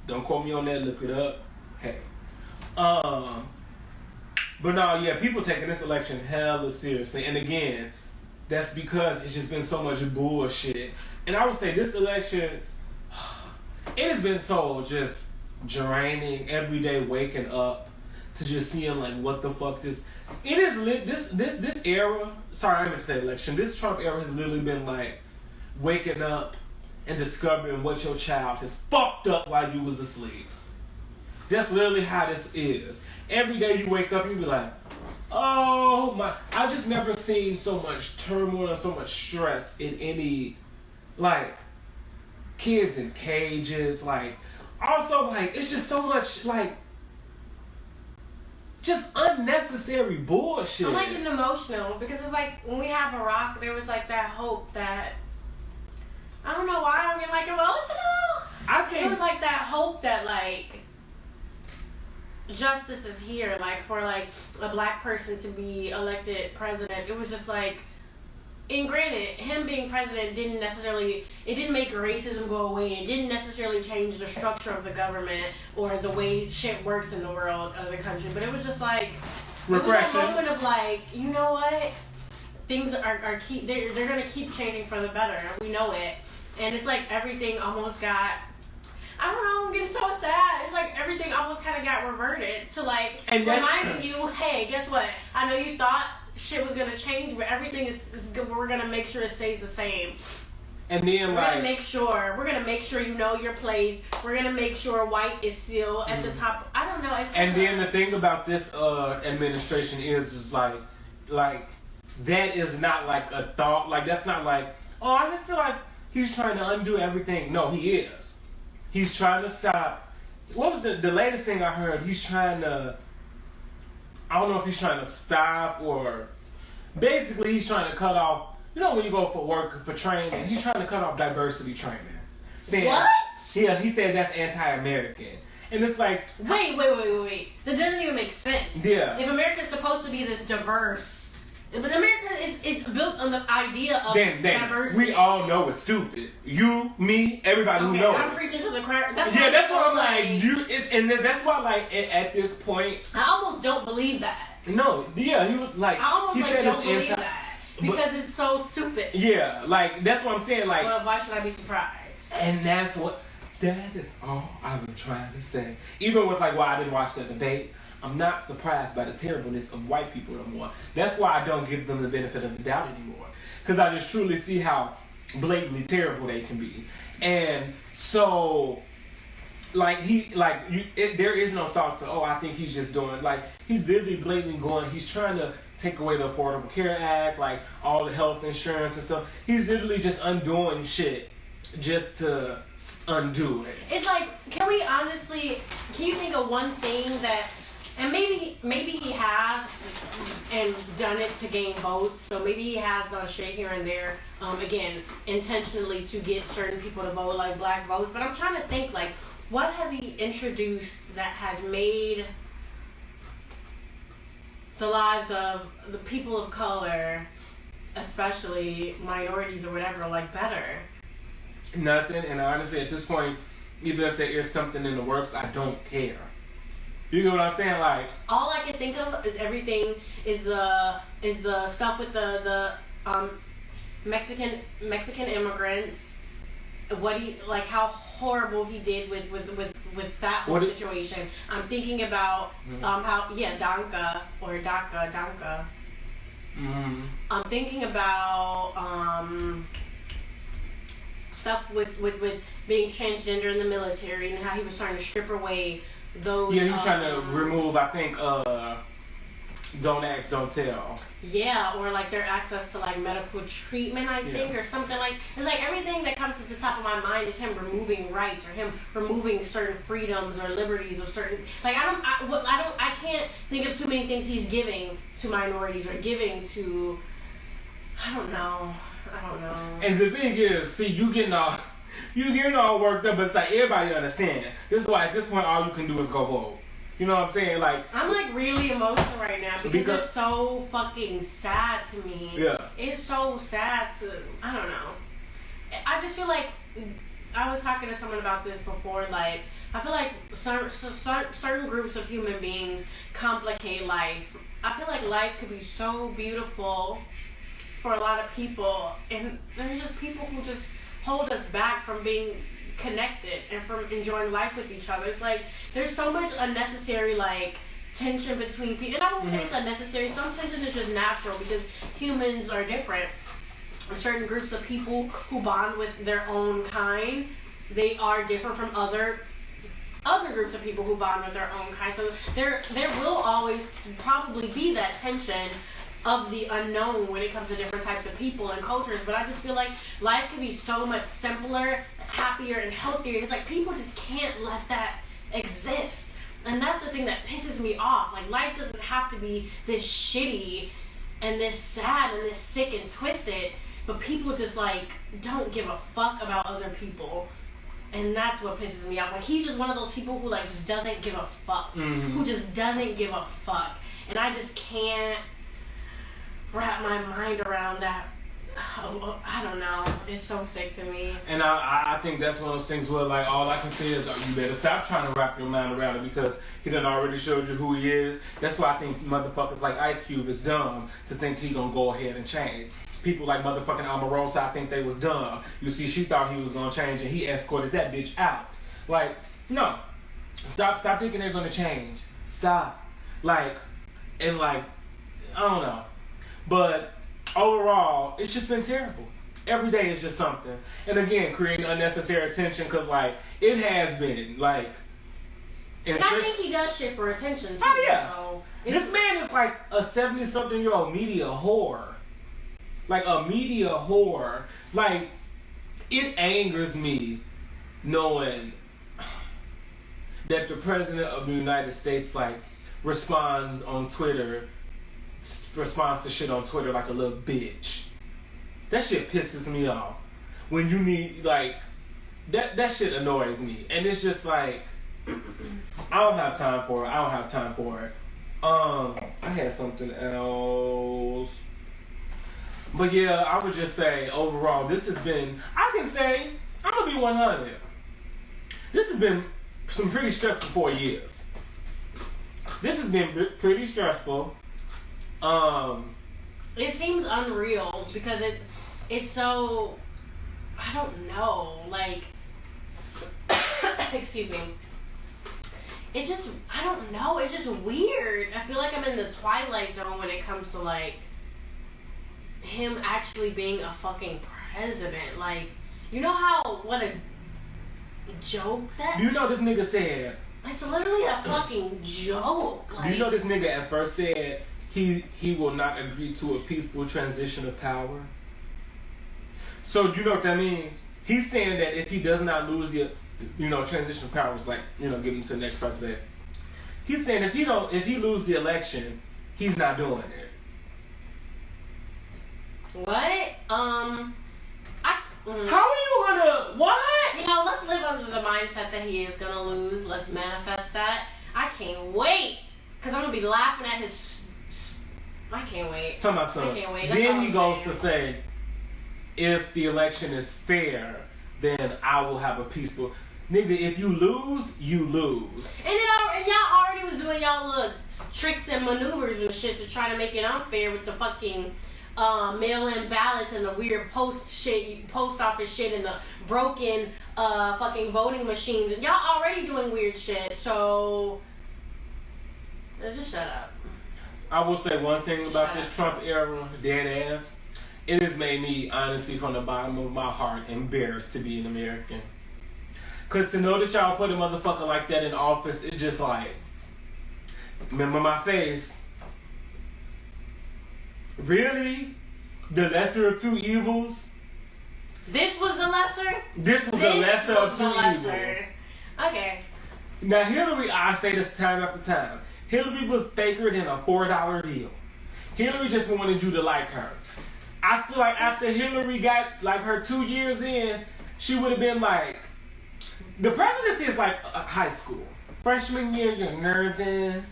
Don't quote me on that, look it up. Hey. But no, yeah, people taking this election hella seriously. And again, that's because it's just been so much bullshit. And I would say this election, it has been so just draining every day waking up to just seeing, like, what the fuck this era, sorry, I meant to say election, this Trump era has literally been like waking up and discovering what your child has fucked up while you was asleep. That's literally how this is. Every day you wake up, you be like, oh my, I just never seen so much turmoil and so much stress in any, like, kids in cages, like, also, like, it's just so much, like, just unnecessary bullshit. I'm, like, getting emotional because it's like when we had Barack, there was, like, that hope that, I don't know why I'm getting, like, emotional. It was like that hope that, like, justice is here, like, for, like, a black person to be elected president. It was just like, and granted, him being president didn't make racism go away. It didn't necessarily change the structure of the government or the way shit works in the world of the country. But it was just like, repression. It was that moment of, like, you know what? Things they're gonna keep changing for the better. We know it. And it's like everything almost got, I don't know, I'm getting so sad. It's like everything almost kind of got reverted to, like, reminding you, hey, guess what? I know you thought shit was going to change, but everything is good. We're going to make sure it stays the same. And then, we're going to make sure you know your place. We're going to make sure white is still at the top. I don't know. And then the thing about this administration is like, that is not like a thought. Like, that's not like, oh, I just feel like he's trying to undo everything. No, he is. He's trying to stop. What was the latest thing I heard? He's trying to, I don't know if he's trying to stop or, basically he's trying to cut off, you know, when you go for work, for training, he's trying to cut off diversity training. Saying, what? Yeah, he said that's anti-American. And it's like, Wait. That doesn't even make sense. Yeah. If America's supposed to be this diverse, but America is built on the idea of diversity. We all know it's stupid. You, me, everybody who knows. I'm preaching to the choir. That's what I'm like. That's why, like, at this point, I almost don't believe that. No, yeah, he was like, I almost he like said don't it's believe that because it's so stupid. Yeah, like that's what I'm saying. Like, well, why should I be surprised? And that is all I've been trying to say. Even with like why I didn't watch the debate, I'm not surprised by the terribleness of white people no more. That's why I don't give them the benefit of the doubt anymore. Because I just truly see how blatantly terrible they can be. And so, like, there is no thought to, I think he's just doing, like, he's literally blatantly going, he's trying to take away the Affordable Care Act, like, all the health insurance and stuff. He's literally just undoing shit just to undo it. It's like, can you think of one thing that, and maybe he has and done it to gain votes, so maybe he has done shit here and there, again, intentionally to get certain people to vote, like black votes, but I'm trying to think, like, what has he introduced that has made the lives of the people of color, especially minorities or whatever, like, better? Nothing, and honestly, at this point, even if there is something in the works, I don't care. You know what I'm saying? Like, all I can think of is everything is the stuff with the Mexican immigrants. What he, like, how horrible he did with that whole situation. I'm thinking about DACA. Mm-hmm. I'm thinking about stuff with being transgender in the military and how he was trying to strip away those. Yeah, he's trying to remove, I think, don't ask, don't tell. Yeah, or like their access to like medical treatment, I think, or something like. It's like everything that comes to the top of my mind is him removing rights or him removing certain freedoms or liberties of certain. Like I can't think of too many things he's giving to minorities or giving to. I don't know. And the thing is, see, you getting all worked up, but it's like everybody understand. This is why at this point all you can do is go vote. You know what I'm saying? Like, I'm like really emotional right now because it's so fucking sad to me. Yeah. It's so sad I don't know. I just feel like I was talking to someone about this before. Like, I feel like certain groups of human beings complicate life. I feel like life could be so beautiful for a lot of people, and there's just people who just hold us back from being connected and from enjoying life with each other. It's like there's so much unnecessary like tension between people, and I won't say it's unnecessary. Some tension is just natural because humans are different. Certain groups of people who bond with their own kind, they are different from other groups of people who bond with their own kind. So there will always probably be that tension of the unknown when it comes to different types of people and cultures, but I just feel like life could be so much simpler, happier, and healthier. It's like people just can't let that exist, and that's the thing that pisses me off. Like, life doesn't have to be this shitty and this sad and this sick and twisted, but people just like don't give a fuck about other people, and that's what pisses me off. Like, he's just one of those people who like just doesn't give a fuck, who just doesn't give a fuck, and I just can't wrap my mind around that. I don't know. It's so sick to me. And I think that's one of those things where, like, all I can say is you better stop trying to wrap your mind around it because he done already showed you who he is. That's why I think motherfuckers like Ice Cube is dumb to think he gonna go ahead and change. People like motherfucking Omarosa, I think they was dumb. You see, she thought he was gonna change and he escorted that bitch out. Like, no. Stop thinking they're gonna change. Stop. Like, and like, I don't know. But overall, it's just been terrible. Every day is just something. And again, creating unnecessary attention because, like, it has been, like... And I think he does shit for attention, too. Oh, yeah. So this man is like a 70-something-year-old media whore. Like, a media whore. Like, it angers me knowing that the President of the United States, like, responds to shit on Twitter like a little bitch. That shit pisses me off. When you need, like, that shit annoys me. And it's just like, I don't have time for it. I had something else. But yeah, I would just say, overall, this has been, I can say, I'm gonna be 100. This has been some pretty stressful 4 years. This has been pretty stressful. It seems unreal because it's so, I don't know, like, excuse me. It's just, I don't know, it's just weird. I feel like I'm in the Twilight Zone when it comes to, like, him actually being a fucking president. Like, you know how, what a joke that... You know this nigga said... It's literally a fucking joke. Like, you know this nigga at first said he will not agree to a peaceful transition of power? So, you know what that means? He's saying that if he does not lose the... transition of powers, like, giving to the next president. He's saying if he lose the election, he's not doing it. What? How are you gonna, what? Let's live under the mindset that he is gonna lose. Let's manifest that. I can't wait. Because I'm gonna be laughing at his... I can't wait. Tell my son. I can't wait. Then he goes to say, if the election is fair, then I will have a peaceful... Nigga, if you lose, you lose. And y'all already was doing y'all little tricks and maneuvers and shit to try to make it unfair with the fucking mail-in ballots and the weird post office shit and the broken fucking voting machines. And y'all already doing weird shit, so let's just shut up. I will say one thing about this Trump era, dead ass. It has made me, honestly, from the bottom of my heart, embarrassed to be an American. Because to know that y'all put a motherfucker like that in office, it just like, remember my face. Really? The lesser of two evils? This was the lesser? This was the lesser of two evils. Okay. Now Hillary, I say this time after time, Hillary was faker than a $4 bill. Hillary just wanted you to like her. I feel like after Hillary got like her 2 years in, she would have been like, the presidency is like high school. Freshman year, you're nervous,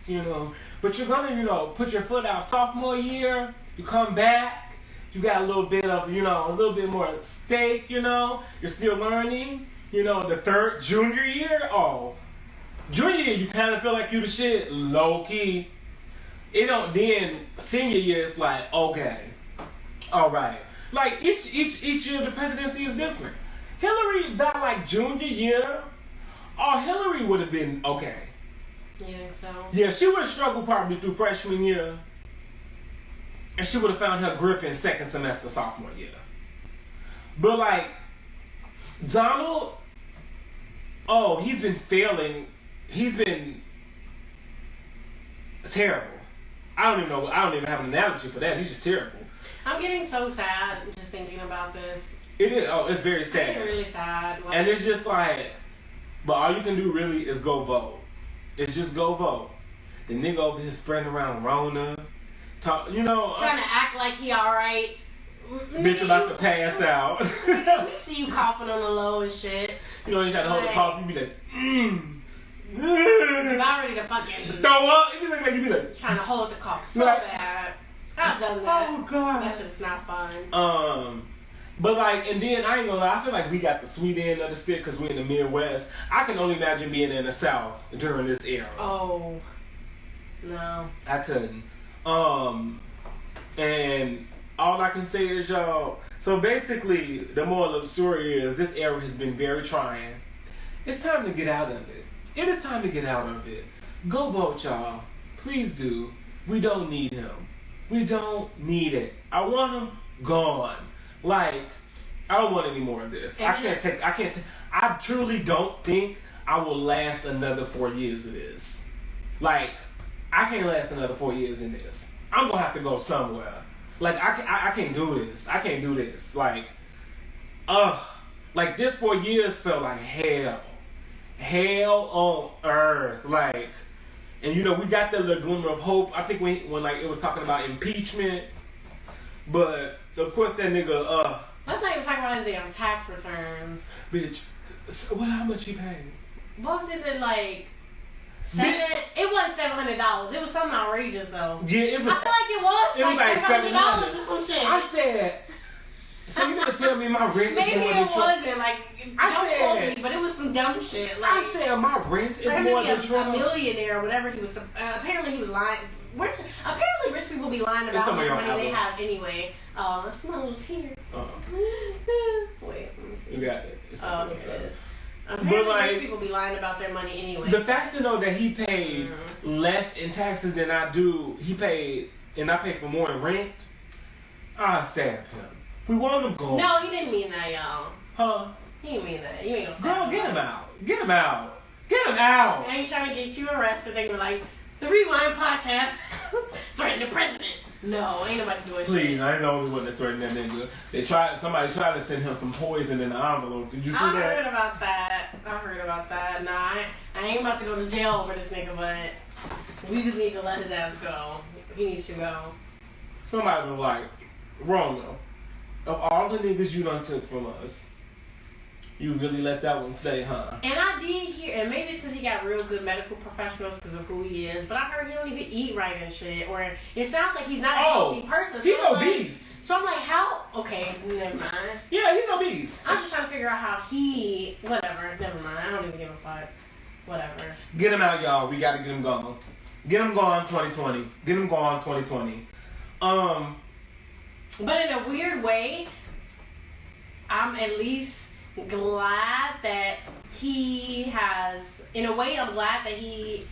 but you're gonna, put your foot out. Sophomore year, you come back, you got a little bit of, a little bit more at stake, you're still learning. The junior year, junior year, you kind of feel like you the shit, low key. Then senior year, it's like, okay, all right. Like each year, the presidency is different. Hillary, by like junior year, Hillary would have been okay. You think so? Yeah, she would have struggled probably through freshman year. And she would have found her grip in second semester sophomore year. But like, Donald, he's been failing. He's been terrible. I don't even have an analogy for that. He's just terrible. I'm getting so sad just thinking about this. It is. It's very sad. It's really sad. And it's just like, but all you can do really is go vote. It's just go vote. The nigga over here spreading around Rona, trying to act like he alright. Bitch about to pass out. We see you coughing on the low and shit. You try to hold the cough, you be like, You're not ready to fucking throw up. You be like trying to hold the cough so bad. I've done that. Oh god. That's just not fun. But like, and then I ain't gonna lie, I feel like we got the sweet end of the stick because we in the Midwest. I can only imagine being in the South during this era. Oh, no. I couldn't. And all I can say is, y'all, so basically, the moral of the story is this era has been very trying. It's time to get out of it. It is time to get out of it. Go vote, y'all. Please do. We don't need him. We don't need it. I want him gone. Like, I don't want any more of this. I truly don't think I will last another 4 years of this. Like, I can't last another 4 years in this. I'm gonna have to go somewhere. Like, I can't do this. I can't do this. Like, like this 4 years felt like hell. Hell on earth. Like, and we got that little glimmer of hope. I think when like it was talking about impeachment, but of course that nigga, let's not even talk about his damn tax returns. Bitch, how much he paid? What was it like? It wasn't $700. It was something outrageous though. Yeah, it was. I feel like it was like $700 or some shit. I said. So you gonna tell me my rent Maybe is more it than Trump? wasn't like don't quote me, but it was some dumb shit. Like I said my rent is more than Trump. A millionaire or whatever he was. Apparently he was lying. Apparently rich people be lying about how much money they have anyway. That's from my little tears. Wait, let me see. You got it. Oh, here it is. Apparently, like, people be lying about their money anyway. The fact to know that he paid less in taxes than I do, he paid, and I paid for more in rent, I stab him. We want him gone. No, he didn't mean that, y'all. Huh? He didn't mean that. You ain't gonna stab him. Girl, get him out. Get him out. Get him out. I ain't trying to get you arrested. They were like, the Rewine podcast threatened the president. No, ain't nobody doing shit. Please, I ain't the only one that threatened that nigga. Somebody tried to send him some poison in the envelope. Did you see that? I heard about that. Nah, I ain't about to go to jail over this nigga, but we just need to let his ass go. He needs to go. Somebody was like, Romeo, of all the niggas you done took from us, you really let that one stay, huh? And I did hear, and maybe it's because he got real good medical professionals because of who he is, but I heard he don't even eat right and shit, or it sounds like he's not a healthy person. So he's obese. So I'm like, how? Okay, never mind. Yeah, he's obese. I'm just trying to figure out how whatever, never mind. I don't even give a fuck. Whatever. Get him out, y'all. We gotta get him gone. Get him gone 2020. Get him gone 2020. But in a weird way, I'm at least glad that he has, in a way, I'm glad that he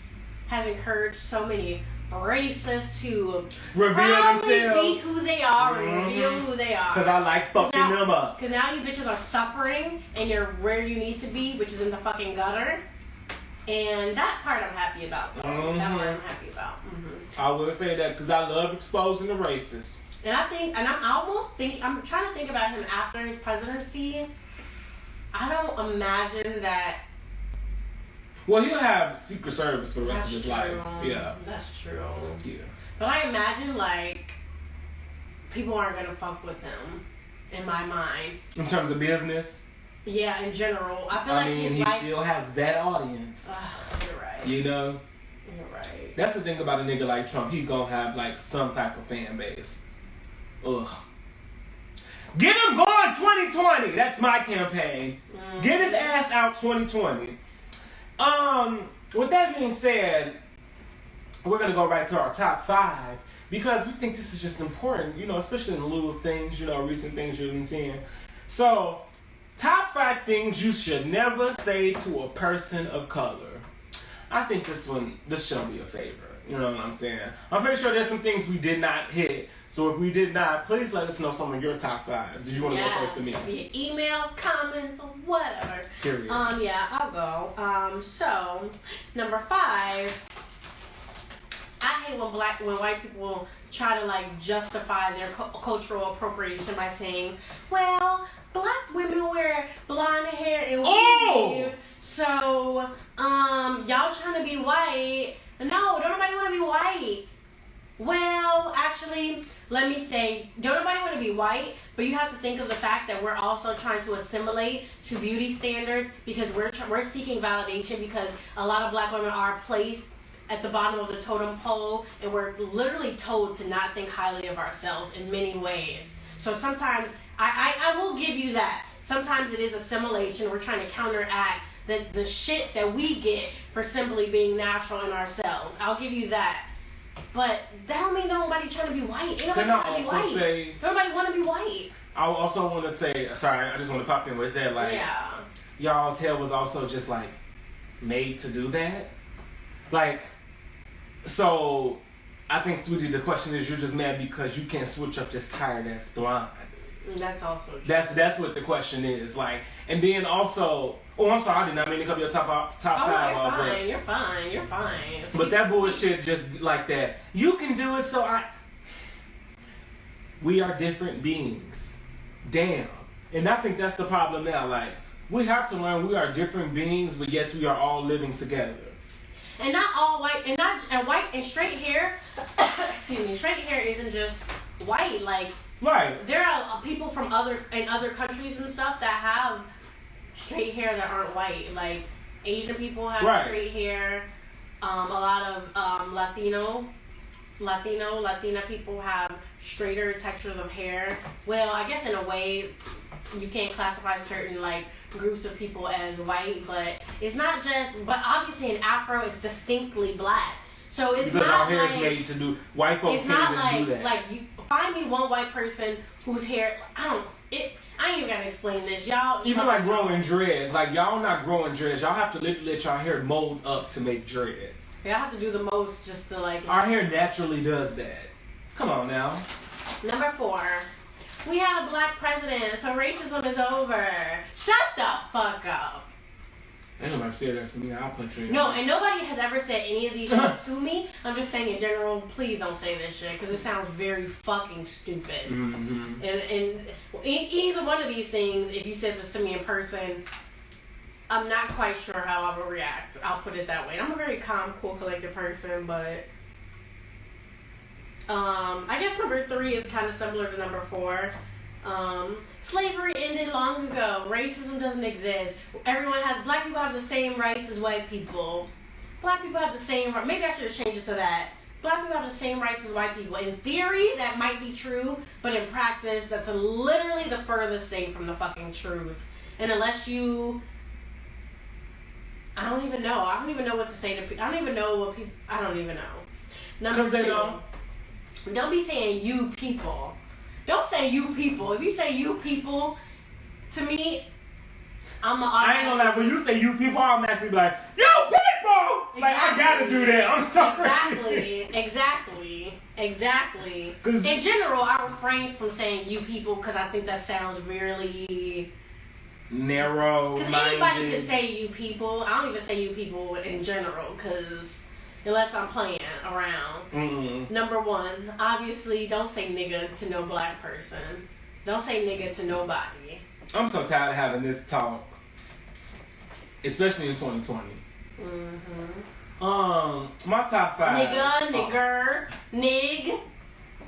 has encouraged so many racists to reveal themselves, be who they are, and reveal who they are. Because I like fucking them up. Because now you bitches are suffering, and you're where you need to be, which is in the fucking gutter. And that part I'm happy about. That part I'm happy about. I will say that because I love exposing the racists. And I'm trying to think about him after his presidency. I don't imagine that. Well, he'll have Secret Service for the rest of his life. Yeah. That's true. Yeah. But I imagine, like, people aren't going to fuck with him, in my mind. In terms of business? Yeah, in general. I feel he still has that audience. You're right. You know? You're right. That's the thing about a nigga like Trump. He gonna have, like, some type of fan base. Ugh. Get him going 2020. That's my campaign. Get his ass out 2020. With that being said, we're gonna go right to our top 5 because we think this is just important, you know, especially in lieu of things, you know, recent things you've been seeing. So, top 5 things you should never say to a person of color. I think this should be a favorite. You know what I'm saying? I'm pretty sure there's some things we did not hit. So if we did not, please let us know some of your top 5s. Did you want to go first to me? Via email, comments, or whatever. Period. Yeah, I'll go. So number 5, I hate when white people try to like justify their cultural appropriation by saying, well, black women wear blonde hair and weave. So y'all trying to be white. No, don't nobody want to be white. Well, actually, let me say, don't nobody want to be white, but you have to think of the fact that we're also trying to assimilate to beauty standards because we're seeking validation because a lot of black women are placed at the bottom of the totem pole and we're literally told to not think highly of ourselves in many ways. So sometimes, I will give you that. Sometimes it is assimilation. We're trying to counteract the shit that we get for simply being natural in ourselves. I'll give you that. But that don't mean nobody trying to be white. Ain't nobody trying to be white. Nobody want to be white. I also want to say, sorry, I just want to pop in with that. Like, y'all's hair was also just like made to do that. Like, so I think, sweetie, the question is, you're just mad because you can't switch up this tired ass blonde. That's also true. That's what the question is. Like, and then also, I'm sorry, I did not mean to cover your top 5. You're fine. But that bullshit just like that. You can do it, so we are different beings. Damn. And I think that's the problem now. Like, we have to learn we are different beings, but yes, we are all living together. And not all white, and white and straight hair. Excuse me, straight hair isn't just white. Like, right. There are people from other countries and stuff that have straight hair that aren't white. Like Asian people have straight hair. A lot of Latina people have straighter textures of hair. Well, I guess in a way you can't classify certain like groups of people as white, but it's not just. But obviously, an Afro is distinctly black. So it's because not our hair like, is made to do. White folks it's can't not even do that. like you find me one white person whose hair I ain't even gotta explain this, y'all. Even like growing dreads, like y'all not growing dreads. Y'all have to literally let y'all hair mold up to make dreads. Y'all have to do the most just to like. Our hair naturally does that. Come on now. Number 4. We had a black president, so racism is over. Shut the fuck up. Ain't nobody said that to me. I'll punch you. No, and nobody has ever said any of these things to me. I'm just saying in general, please don't say this shit because it sounds very fucking stupid. Mm-hmm. And either one of these things, if you said this to me in person, I'm not quite sure how I would react. I'll put it that way. I'm a very calm, cool, collected person, but I guess number 3 is kind of similar to number 4. Slavery ended long ago. Racism doesn't exist. Black people have the same rights as white people. Black people have the same rights. Maybe I should have changed it to that. Black people have the same rights as white people. In theory, that might be true, but in practice, that's literally the furthest thing from the fucking truth. And unless you... I don't even know. I don't even know what to say to people. I don't even know what people... I don't even know. Number 2. Don't be saying you people. Don't say you people. If you say you people, to me, I ain't gonna lie. When you say you people, I'm automatically be like, you people! Like, I gotta do that. I'm sorry. Exactly. In general, I refrain from saying you people because I think that sounds really... narrow. Because anybody can say you people. I don't even say you people in general because... Unless I'm playing around. Mm-hmm. Number 1, obviously, don't say nigga to no black person. Don't say nigga to nobody. I'm so tired of having this talk. Especially in 2020. Mm-hmm. My top 5. Nigga, nigger, nig.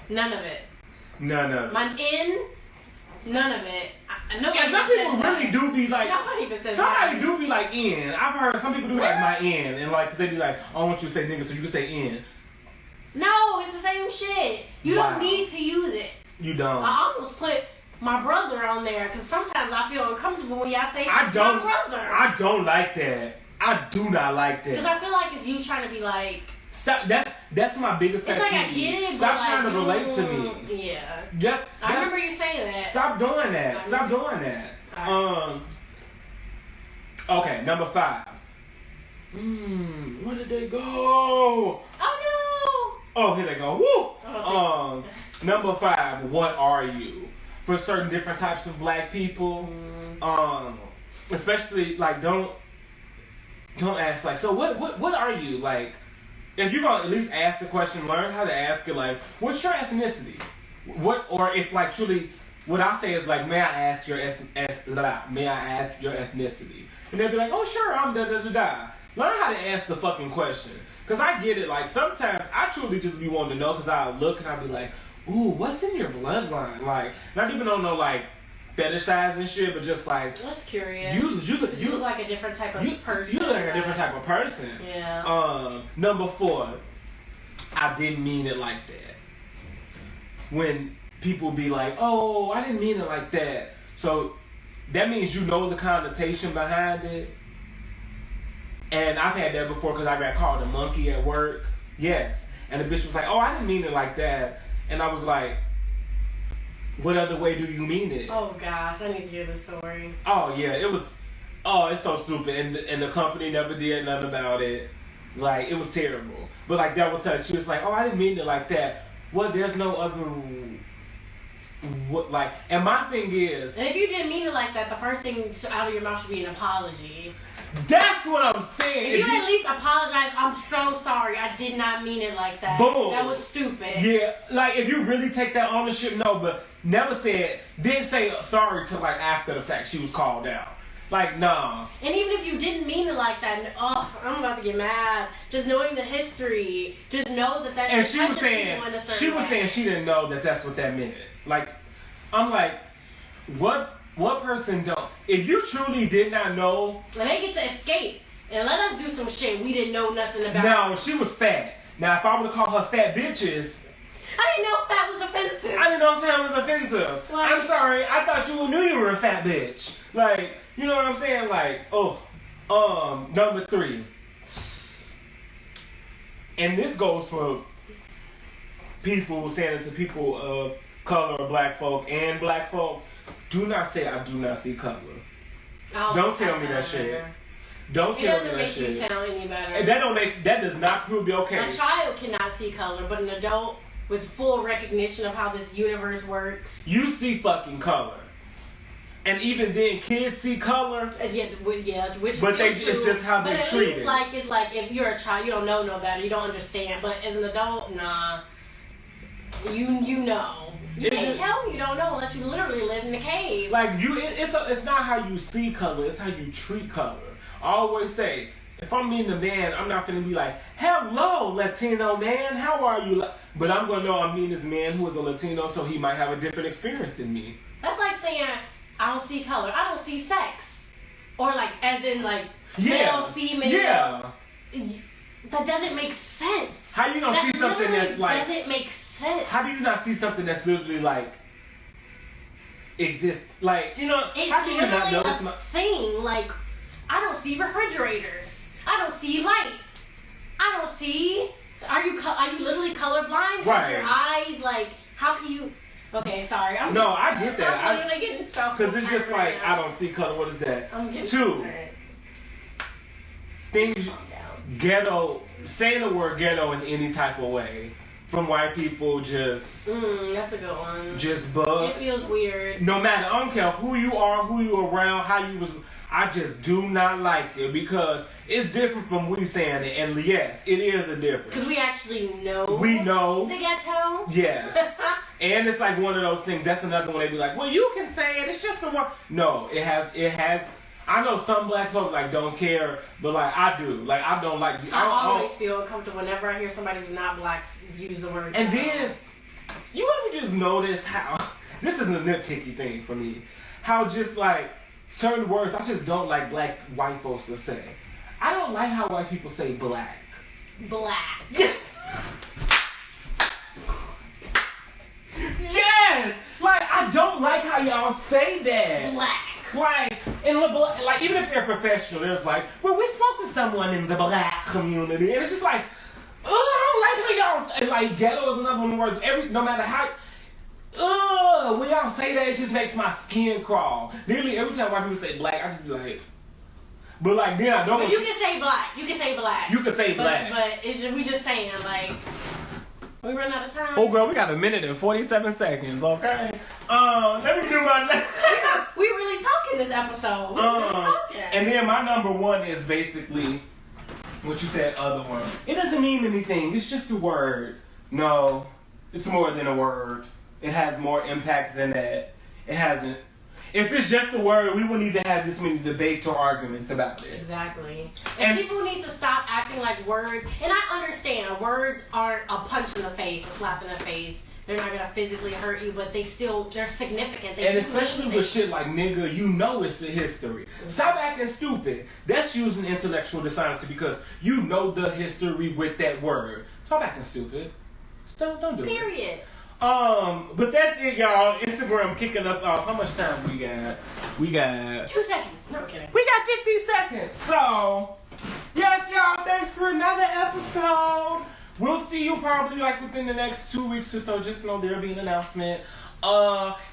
None of it. None of it. My in, none of it. Nobody Yeah, some people really do be like. Nobody even says somebody that. do be like in. I've heard some people do like my in, and like, cause they be like, I want you to say nigga, so you can say in. No, it's the same shit. You don't need to use it. You don't. I almost put my brother on there because sometimes I feel uncomfortable when y'all say my brother. I don't like that. I do not like that. Because I feel like it's you trying to be like. Stop. That's my biggest pet It's like peeve. I get it, Stop but trying like, to relate to me. Yeah. I remember you saying that. Stop doing that. Stop doing that. Right. Okay, number 5. Where did they go? Oh Oh, here they go. Woo! Number 5, what are you? For certain different types of black people, especially like don't ask like, so what are you? Like, if you're gonna at least ask the question, learn how to ask it. Like, what's your ethnicity? Or if like truly, what I say is like, may I ask your ethnicity? And they'll be like, oh sure, I'm da da da da. Learn how to ask the fucking question. Cause I get it. Like sometimes I truly just be wanting to know. Cause I look and I be like, ooh, what's in your bloodline? Like not even on no like fetishizing shit, but just like that's curious. You look like a different type of person. You look like a different type of person. Yeah. Number 4, I didn't mean it like that. When people be like, oh, I didn't mean it like that. So that means you know the connotation behind it. And I've had that before because I got called a monkey at work. Yes. And the bitch was like, oh, I didn't mean it like that. And I was like, what other way do you mean it? Oh gosh, I need to hear the story. Oh yeah, it was. Oh, it's so stupid, and the company never did nothing about it. Like it was terrible. But like that was her. She was like, oh, I didn't mean it like that. Well, there's no other. What like? And my thing is. And if you didn't mean it like that, the first thing out of your mouth should be an apology. That's what I'm saying. If you at least apologize, I'm so sorry. I did not mean it like that. Boom. That was stupid. Yeah, like if you really take that ownership, no, but didn't say sorry till like after the fact she was called out. Like, nah. And even if you didn't mean it like that, I'm about to get mad. Just knowing the history, just know that and she was saying she didn't know that that's what that meant. Like, I'm like, what person don't? If you truly did not know, and they get to escape and let us do some shit we didn't know nothing about. No, she was fat. Now, if I would have called her fat bitches. I didn't know if that was offensive. I didn't know if that was offensive. Like, I'm sorry. I thought you knew you were a fat bitch. Like, you know what I'm saying? Like, number 3. and this goes for people saying it to people of color, black folk, and black folk. Do not say I do not see color. Don't tell me that shit. Don't tell me that shit. It doesn't make you sound any better. That does not prove your case. A child cannot see color, but an adult with full recognition of how this universe works. You see fucking color. And even then, kids see color. Which but it's just how they treat it. It's like if you're a child, you don't know no better, you don't understand. But as an adult, nah, you know. You can't tell me you don't know unless you literally live in a cave. Like it's not how you see color, it's how you treat color. I always say, if I'm meeting a man, I'm not gonna be like, "Hello, Latino man, how are you?" But I'm gonna know I'm meeting this man who is a Latino, so he might have a different experience than me. That's like saying, "I don't see color, I don't see sex," or like as in like male, female. Yeah. That doesn't make sense. How you gonna see something that's like? Doesn't make sense. How do you not see something that's literally like exists? Like, you know, it's how do you not notice a thing? Like, I don't see refrigerators. I don't see light. I don't see. Are you literally colorblind? Right. Your eyes, like, how can you? Okay, sorry. I get that. I'm really getting stuff. Because it's just like I don't see color. What is that? I'm getting 2 things. Ghetto, saying the word ghetto in any type of way from white people just that's a good one. Just bug. It feels weird. No matter, I don't care who you are, who you around, how you was. I just do not like it because it's different from we saying it, and yes, it is a difference. Because we actually know. We know the ghetto. Yes. And it's like one of those things. That's another one. They be like, well, you can say it. It's just a word. No, it has. I know some black folks like don't care, but like I do. Like I don't like. I always feel uncomfortable whenever I hear somebody who's not black use the word. And then you ever just notice how this is a nitpicky thing for me? How just like certain words I just don't like black white folks to say. I don't like how white people say black. Black. Yes. Like I don't like how y'all say that. Black. Like, even if they're professional, there's like, well, we spoke to someone in the black community, and it's just like, I don't like how y'all say, like, ghetto is another one of the words, no matter how, when y'all say that, it just makes my skin crawl. Literally, every time white people say black, I just be like, but like, then I don't. But you can say black. You can say black. You can say black. But we just saying, like, we run out of time. Oh, girl, we got 1 minute and 47 seconds, okay? Let me do my next. We really talking this episode. We really talking. And then my number 1 is basically what you said, other one. It doesn't mean anything. It's just a word. No, it's more than a word. It has more impact than that. It hasn't. If it's just a word, we wouldn't even have this many debates or arguments about it. Exactly. And people need to stop acting like words. And I understand words aren't a punch in the face, a slap in the face. They're not gonna physically hurt you, but they're significant. And especially with shit like nigga, you know it's a history. Mm-hmm. Stop acting stupid. That's using intellectual dishonesty because you know the history with that word. Stop acting stupid. Don't do it. Period. But that's it, y'all. Instagram kicking us off. How much time we got? We got 2 seconds. No, I'm kidding. We got 50 seconds. So, yes, y'all. Thanks for another episode. We'll see you probably like within the next 2 weeks or so. Just know there'll be an announcement.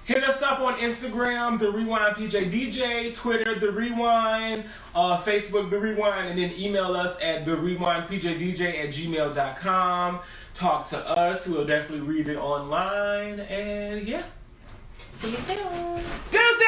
Hit us up on Instagram, The Rewine PJ DJ, Twitter, The Rewine, Facebook, The Rewine, and then email us at therewinepodcast@gmail.com. Talk to us. We'll definitely read it online. And yeah. See you soon. Deuces!